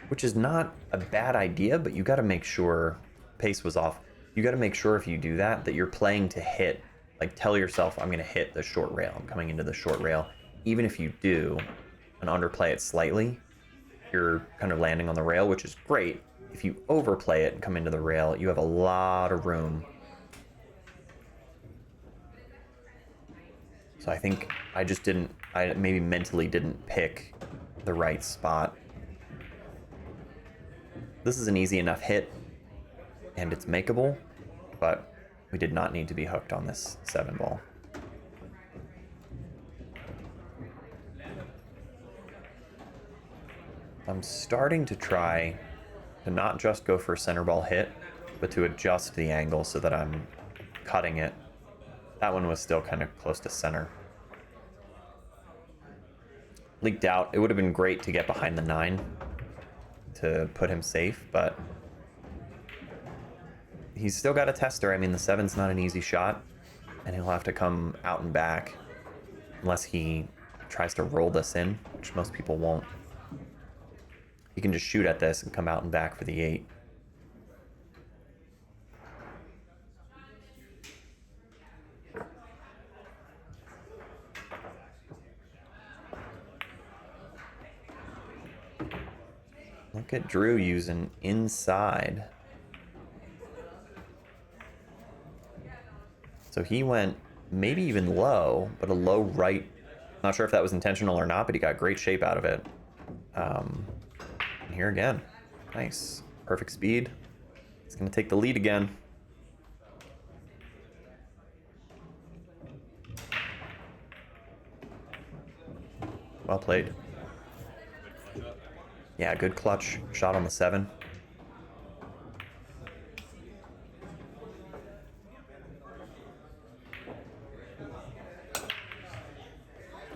which is not a bad idea, but you got to make sure pace was off. You got to make sure if you do that, that you're playing to hit, like tell yourself, I'm going to hit the short rail. I'm coming into the short rail. Even if you do and underplay it slightly, you're kind of landing on the rail, which is great. If you overplay it and come into the rail, you have a lot of room. So I think I just didn't, I maybe mentally didn't pick the right spot. This is an easy enough hit, and it's makeable, but we did not need to be hooked on this 7 ball. I'm starting to try to not just go for a center ball hit, but to adjust the angle so that I'm cutting it. That one was still kind of close to center. Leaked out. It would have been great to get behind the 9 to put him safe, but he's still got a tester. I mean, the 7's not an easy shot, and he'll have to come out and back unless he tries to roll this in, which most people won't. He can just shoot at this and come out and back for the 8. Look at Drew using inside. So he went maybe even low, but a low right. Not sure if that was intentional or not, but he got great shape out of it. And here again. Nice. Perfect speed. He's going to take the lead again. Well played. Yeah, good clutch shot on the 7.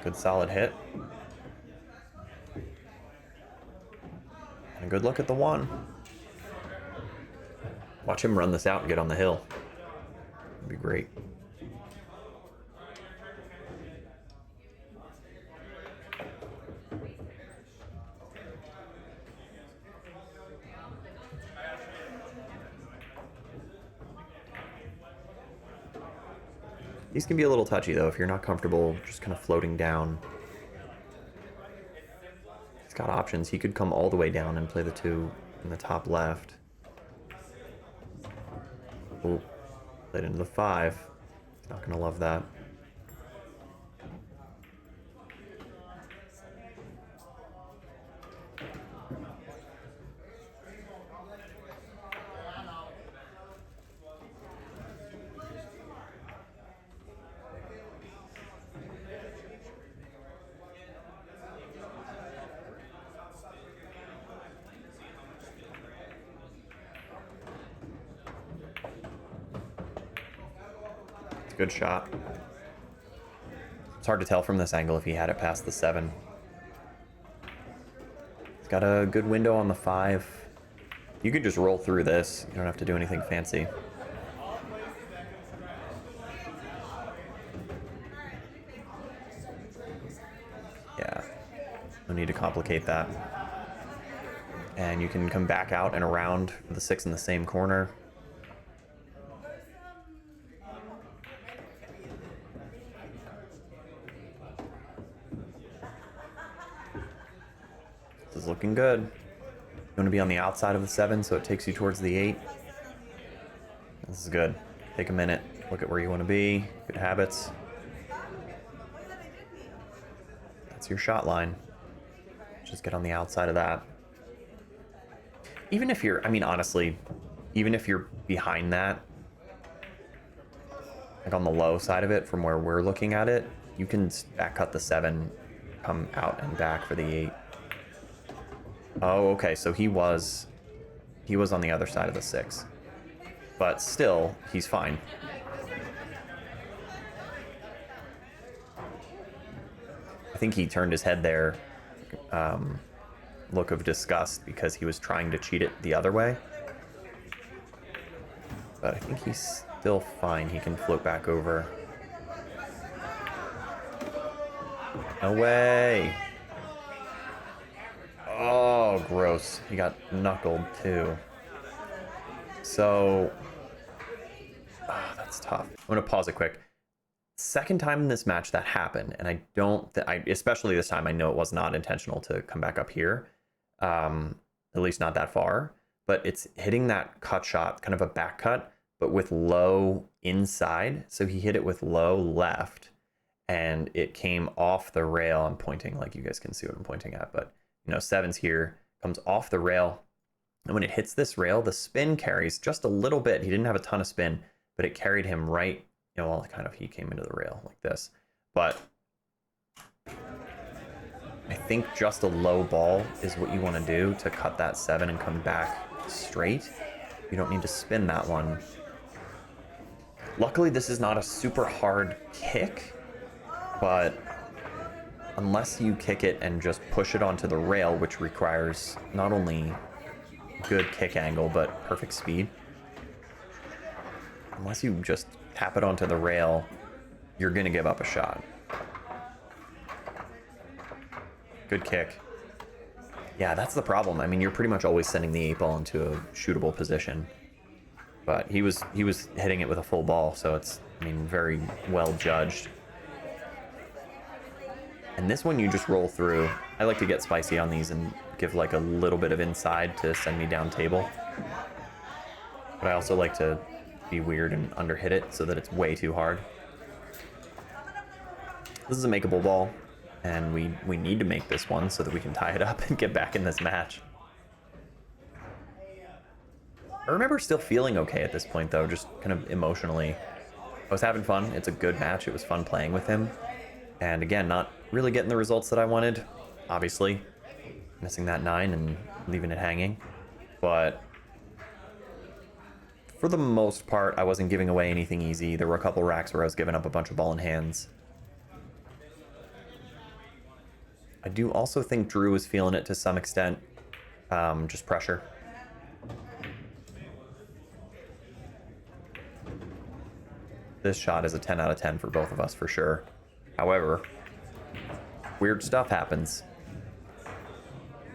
Good solid hit. And a good look at the 1. Watch him run this out and get on the hill. That'd be great. These can be a little touchy though if you're not comfortable just kind of floating down. He's got options. He could come all the way down and play the 2 in the top left. Oh, played into the 5. He's not gonna love that. Good shot. It's hard to tell from this angle if he had it past the 7. He's got a good window on the 5. You could just roll through this. You don't have to do anything fancy. Yeah, no need to complicate that. And you can come back out and around the 6 in the same corner. looking good. You want to be on the outside of the 7 so it takes you towards the 8. This is good. Take a minute. Look at where you want to be. Good habits. That's your shot line. Just get on the outside of that. Even if you're, I mean, honestly, even if you're behind that, like on the low side of it from where we're looking at it, you can back cut the 7, come out and back for the 8. Oh, okay, so he was on the other side of the 6. But still, he's fine. I think he turned his head there, look of disgust, because he was trying to cheat it the other way. But I think he's still fine. He can float back over. No way! Oh, gross. He got knuckled, too. So... oh, that's tough. I'm going to pause it quick. Second time in this match that happened, and I don't... especially this time, I know it was not intentional to come back up here. At least not that far. But it's hitting that cut shot, kind of a back cut, but with low inside. So he hit it with low left, and it came off the rail. I'm pointing, like you guys can see what I'm pointing at, but you know, 7's here, comes off the rail, and when it hits this rail, the spin carries just a little bit. He didn't have a ton of spin, but it carried him right, you know, well, kind of, he came into the rail like this. But I think just a low ball is what you want to do to cut that 7 and come back straight. You don't need to spin that one. Luckily, this is not a super hard kick, but unless you kick it and just push it onto the rail, which requires not only good kick angle, but perfect speed. Unless you just tap it onto the rail, you're going to give up a shot. Good kick. Yeah, that's the problem. I mean, you're pretty much always sending the 8 ball into a shootable position. But he was hitting it with a full ball, so it's, I mean, very well judged. And this one you just roll through. I like to get spicy on these and give like a little bit of inside to send me down table. But I also like to be weird and underhit it so that it's way too hard. This is a makeable ball, and we need to make this one so that we can tie it up and get back in this match. I remember still feeling okay at this point, though, just kind of emotionally. I was having fun. It's a good match. It was fun playing with him. And again, not really getting the results that I wanted, obviously. Missing that 9 and leaving it hanging. But for the most part, I wasn't giving away anything easy. There were a couple racks where I was giving up a bunch of ball in hands. I do also think Drew was feeling it to some extent. Just pressure. This shot is a 10 out of 10 for both of us, for sure. However, weird stuff happens.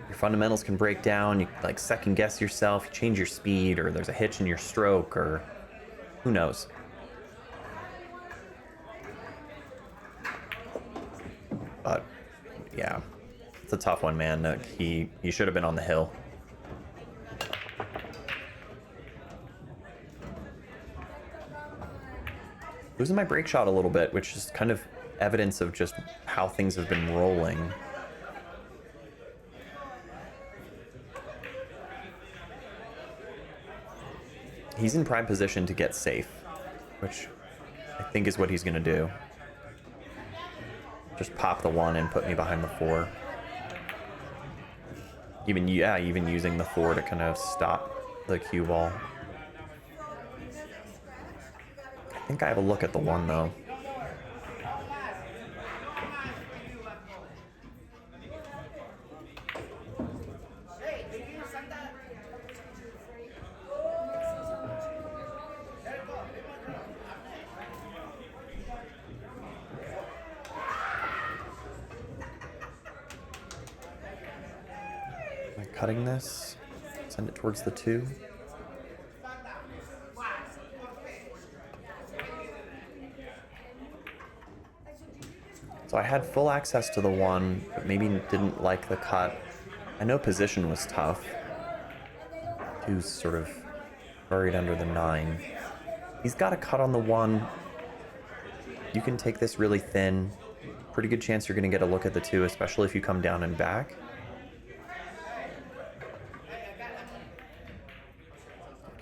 Your fundamentals can break down, you like second guess yourself, you change your speed, or there's a hitch in your stroke, or who knows. But yeah, it's a tough one, man. He should have been on the hill. Losing my break shot a little bit, which is kind of evidence of just how things have been rolling. He's in prime position to get safe, which I think is what he's going to do. Just pop the 1 and put me behind the 4. Even using the 4 to kind of stop the cue ball. I think I have a look at the 1, though. Am I cutting this? Send it towards the 2. So I had full access to the 1, but maybe didn't like the cut. I know position was tough. Two's sort of buried under the 9. He's got a cut on the 1. You can take this really thin. Pretty good chance you're going to get a look at the 2, especially if you come down and back.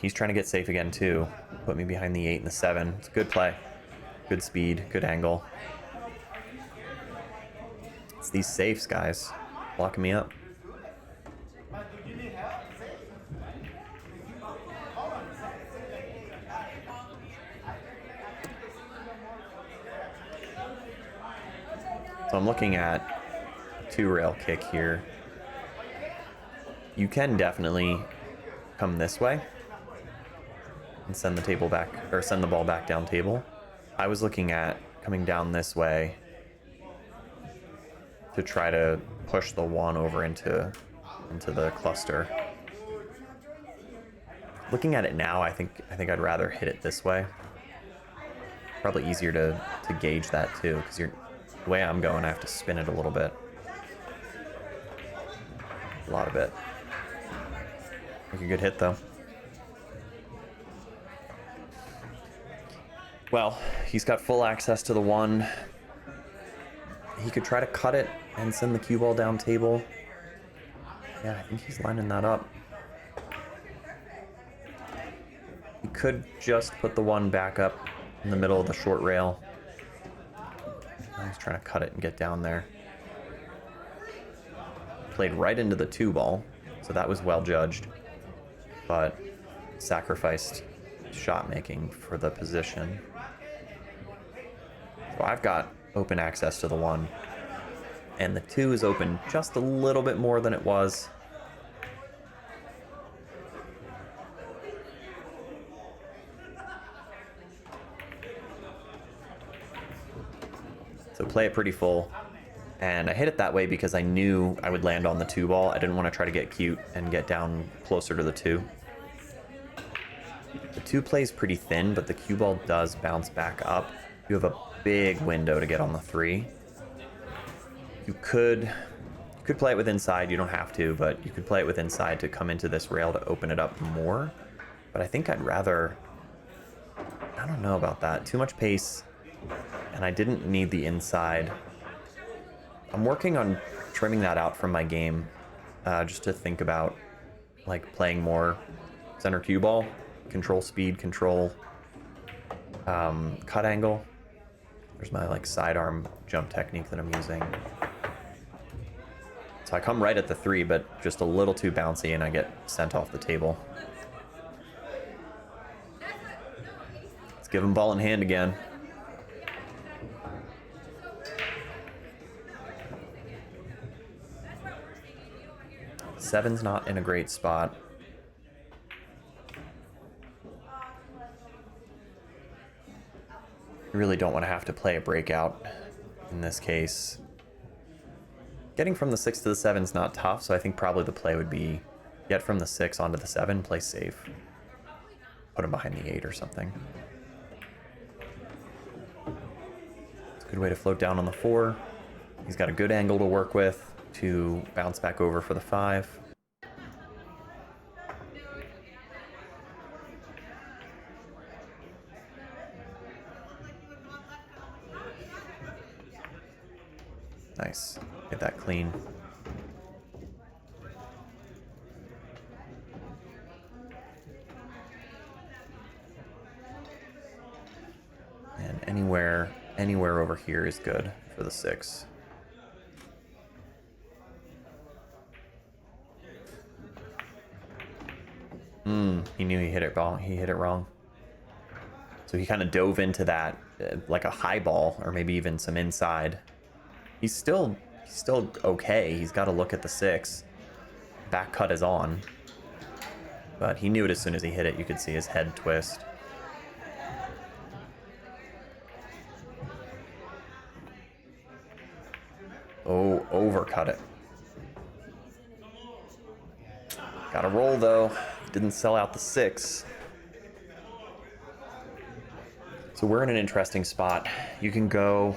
He's trying to get safe again, too. Put me behind the 8 and the 7. It's a good play. Good speed, good angle. It's these safes, guys. Blocking me up. So I'm looking at 2-rail kick here. You can definitely come this way and send the table back, or send the ball back down table. I was looking at coming down this way to try to push the 1 over into the cluster. Looking at it now, I think I'd rather hit it this way. Probably easier to gauge that too, because the way I'm going, I have to spin it a little bit. A lot of it. Make a good hit though. Well, he's got full access to the 1. He could try to cut it and send the cue ball down table. Yeah, I think he's lining that up. He could just put the 1 back up in the middle of the short rail. Now he's trying to cut it and get down there. Played right into the 2 ball, so that was well judged, but sacrificed shot making for the position. So I've got open access to the 1, and the 2 is open just a little bit more than it was. So play it pretty full, and I hit it that way because I knew I would land on the 2 ball. I didn't want to try to get cute and get down closer to the 2. The 2 plays pretty thin, but the cue ball does bounce back up. You have a big window to get on the 3. You could play it with inside. You don't have to, but you could play it with inside to come into this rail to open it up more. But I think I'd rather, I don't know about that. Too much pace, and I didn't need the inside. I'm working on trimming that out from my game, just to think about like playing more center cue ball, control speed, control cut angle. There's my like sidearm jump technique that I'm using. So I come right at the 3, but just a little too bouncy, and I get sent off the table. Let's give him ball in hand again. Seven's not in a great spot. You really don't want to have to play a breakout in this case. Getting from the 6 to the 7 is not tough, so I think probably the play would be get from the 6 onto the 7, play safe. Put him behind the 8 or something. It's a good way to float down on the 4. He's got a good angle to work with to bounce back over for the 5. Nice. Get that clean. And anywhere over here is good for the 6. He knew he hit it wrong. He hit it wrong. So he kind of dove into that like a high ball, or maybe even some inside. He's still okay. He's got to look at the 6. Back cut is on. But he knew it as soon as he hit it. You could see his head twist. Oh, overcut it. Got to roll though. Didn't sell out the 6. So we're in an interesting spot. You can go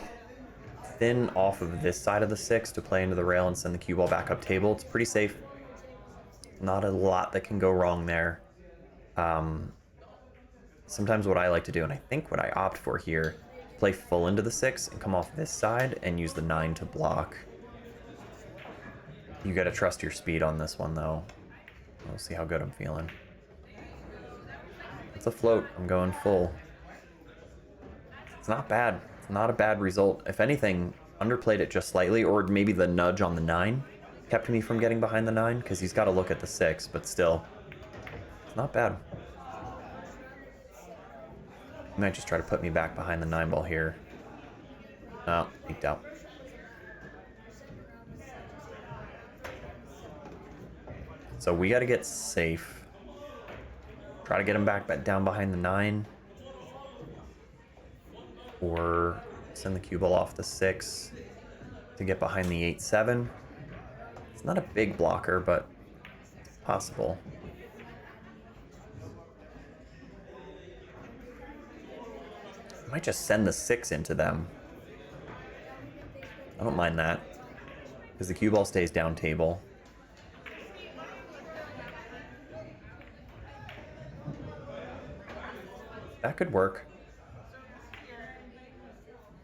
thin off of this side of the 6 to play into the rail and send the cue ball back up table. It's pretty safe. Not a lot that can go wrong there. Sometimes what I like to do, and I think what I opt for here, play full into the 6 and come off this side and use the 9 to block. You gotta trust your speed on this one, though. We'll see how good I'm feeling. It's a float. I'm going full. It's not bad. It's not a bad result. If anything, underplayed it just slightly, or maybe the nudge on the 9 kept me from getting behind the 9, because he's got to look at the 6, but still, it's not bad. He might just try to put me back behind the 9 ball here. Oh, leaked out. So we got to get safe. Try to get him back down behind the 9. Or send the cue ball off the 6 to get behind the 8-7. It's not a big blocker, but it's possible. I might just send the 6 into them. I don't mind that, because the cue ball stays down table. That could work.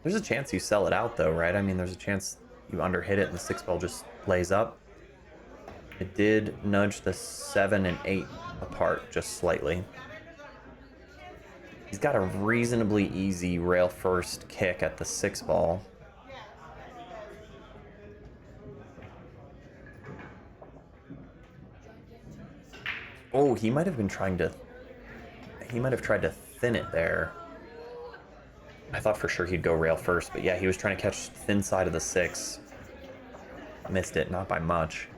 There's a chance you sell it out, though, right? I mean, there's a chance you underhit it and the 6 ball just lays up. It did nudge the 7 and 8 apart just slightly. He's got a reasonably easy rail first kick at the 6 ball. Oh, he might have been trying to... He might have tried to thin it there. I thought for sure he'd go rail first, but yeah, he was trying to catch thin side of the 6. Missed it, not by much.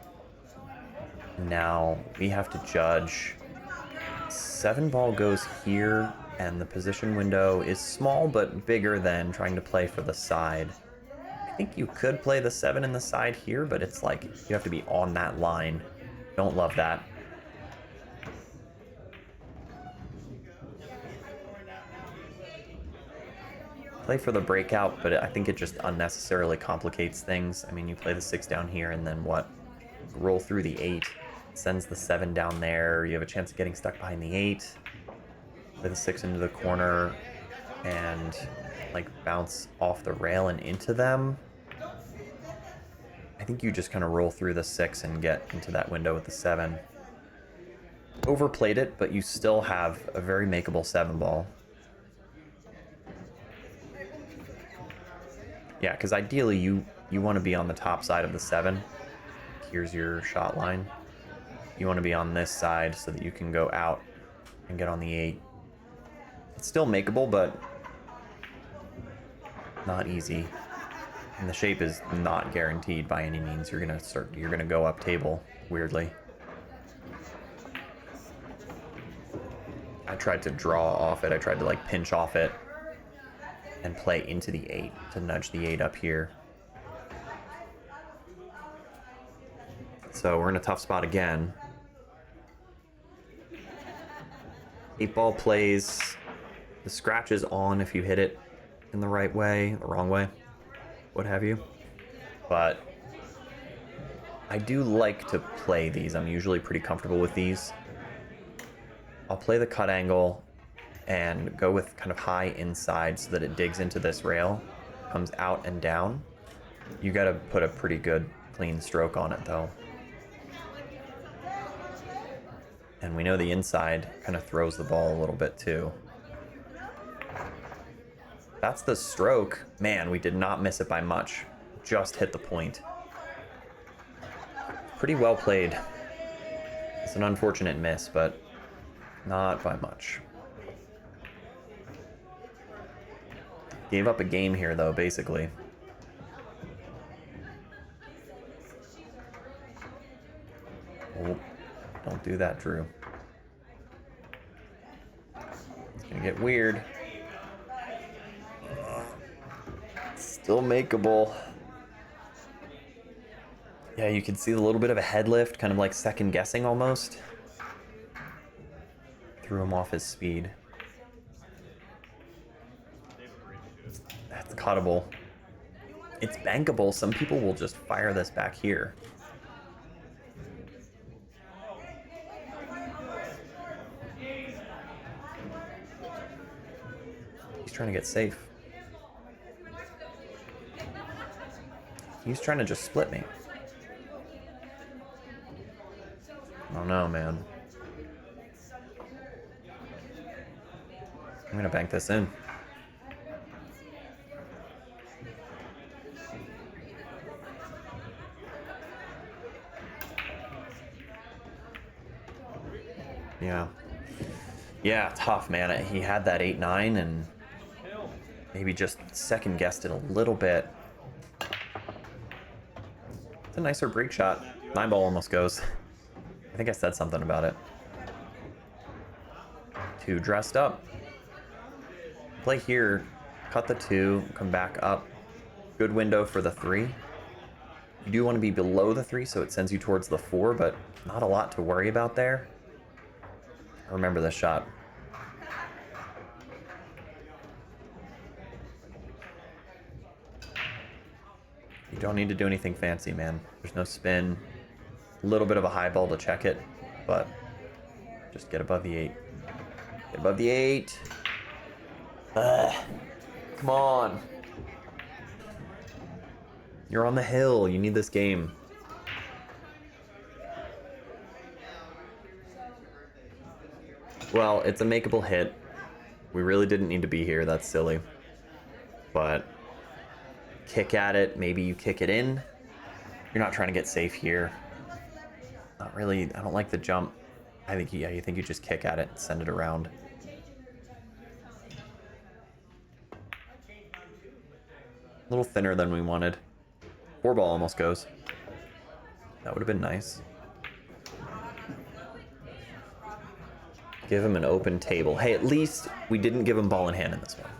Now we have to judge. 7 ball goes here, and the position window is small but bigger than trying to play for the side. I think you could play the 7 in the side here, but it's like you have to be on that line. Don't love that. Play for the breakout, but I think it just unnecessarily complicates things. I mean, you play the 6 down here and then what? Roll through the 8. Sends the 7 down there. You have a chance of getting stuck behind the 8. Play the 6 into the corner and like bounce off the rail and into them. I think you just kind of roll through the 6 and get into that window with the 7. Overplayed it, but you still have a very makeable 7 ball. Yeah, because ideally you want to be on the top side of the 7. Here's your shot line. You want to be on this side so that you can go out and get on the 8. It's still makeable, but not easy. And the shape is not guaranteed by any means. You're gonna go up table, weirdly. I tried to draw off it. I tried to like pinch off it and play into the 8 to nudge the 8 up here. So we're in a tough spot again. 8 ball plays. The scratch is on if you hit it in the right way, the wrong way, what have you. But I do like to play these. I'm usually pretty comfortable with these. I'll play the cut angle and go with kind of high inside so that it digs into this rail, comes out and down. You gotta put a pretty good clean stroke on it though. And we know the inside kind of throws the ball a little bit too. That's the stroke. Man, we did not miss it by much. Just hit the point. Pretty well played. It's an unfortunate miss, but not by much. Gave up a game here, though, basically. Oh, don't do that, Drew. It's gonna get weird. Still makeable. Yeah, you can see a little bit of a head lift, kind of like second guessing almost. Threw him off his speed. That's cuttable. It's bankable. Some people will just fire this back here. He's trying to get safe. He's trying to just split me. Oh no, man. I'm gonna bank this in. Yeah. Yeah, tough, man. He had that 8-9 and maybe just second guessed it a little bit. It's a nicer break shot. 9-ball almost goes. I think I said something about it. 2 dressed up. Play here, cut the 2, come back up. Good window for the 3. You do want to be below the 3, so it sends you towards the 4, but not a lot to worry about there. I remember this shot. You don't need to do anything fancy, man. There's no spin. A little bit of a high ball to check it, but just get above the 8. Get above the 8. Come on. You're on the hill. You need this game. Well, it's a makeable hit. We really didn't need to be here. That's silly. But kick at it. Maybe you kick it in. You're not trying to get safe here. Not really. I don't like the jump. I think, yeah, you think you just kick at it and send it around. A little thinner than we wanted. 4-ball almost goes. That would have been nice. Give him an open table. Hey, at least we didn't give him ball in hand in this one.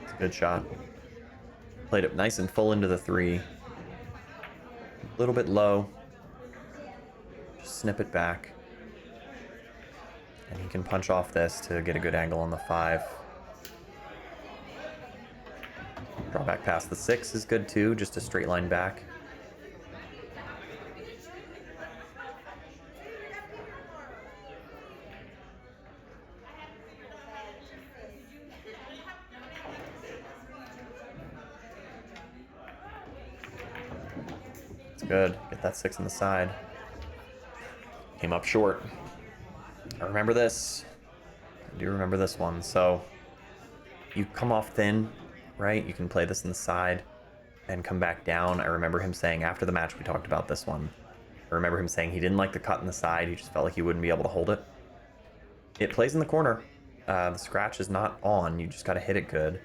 It's a good shot. Played it nice and full into the 3. A little bit low. Snip it back, and he can punch off this to get a good angle on the 5. Draw back past the 6 is good too, just a straight line back. It's good. Get that 6 on the side. Came up short. I remember this. I do remember this one. So you come off thin, right? You can play this in the side and come back down. I remember him saying after the match, we talked about this one. I remember him saying he didn't like the cut in the side. He just felt like he wouldn't be able to hold it. It plays in the corner. The scratch is not on. You just got to hit it good.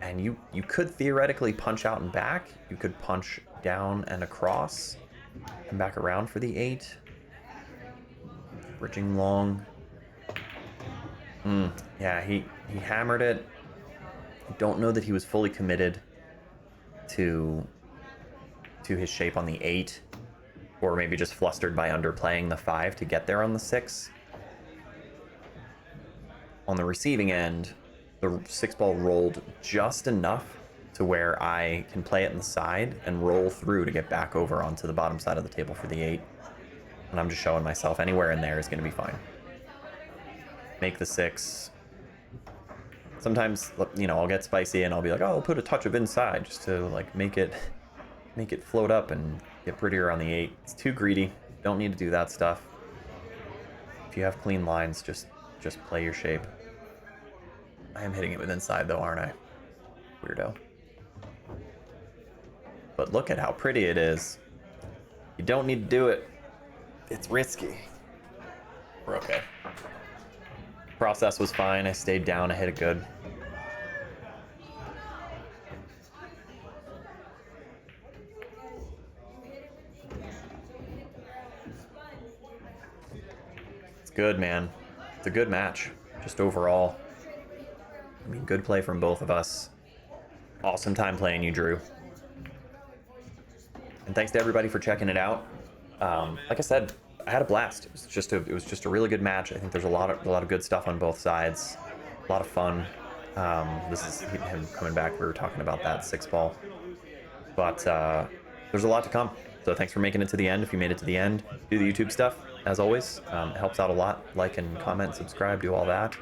And you could theoretically punch out and back. You could punch down and across and back around for the 8. Bridging long. Yeah, he hammered it. I don't know that he was fully committed to his shape on the 8, or maybe just flustered by underplaying the 5 to get there on the 6. On the receiving end, the 6-ball rolled just enough to where I can play it in the side and roll through to get back over onto the bottom side of the table for the 8. And I'm just showing myself anywhere in there is going to be fine. Make the 6. Sometimes, you know, I'll get spicy and I'll be like, oh, I'll put a touch of inside just to like make it float up and get prettier on the 8. It's too greedy. Don't need to do that stuff. If you have clean lines, just play your shape. I am hitting it with inside though, aren't I? Weirdo. But look at how pretty it is. You don't need to do it. It's risky. We're okay. Process was fine. I stayed down. I hit it good. It's good, man. It's a good match. Just overall. I mean, good play from both of us. Awesome time playing you, Drew. And thanks to everybody for checking it out. Like I said, I had a blast. It was just a really good match. I think there's a lot of good stuff on both sides. A lot of fun. This is him coming back. We were talking about that 6-ball. But there's a lot to come. So thanks for making it to the end. If you made it to the end, do the YouTube stuff, as always. It helps out a lot. Like and comment, subscribe, do all that.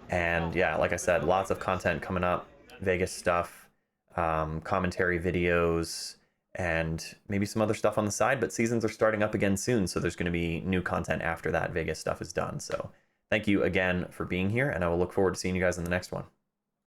And yeah, like I said, lots of content coming up. Vegas stuff, commentary videos, and maybe some other stuff on the side. But seasons are starting up again soon, so there's going to be new content after that Vegas stuff is done. So thank you again for being here, and I will look forward to seeing you guys in the next one.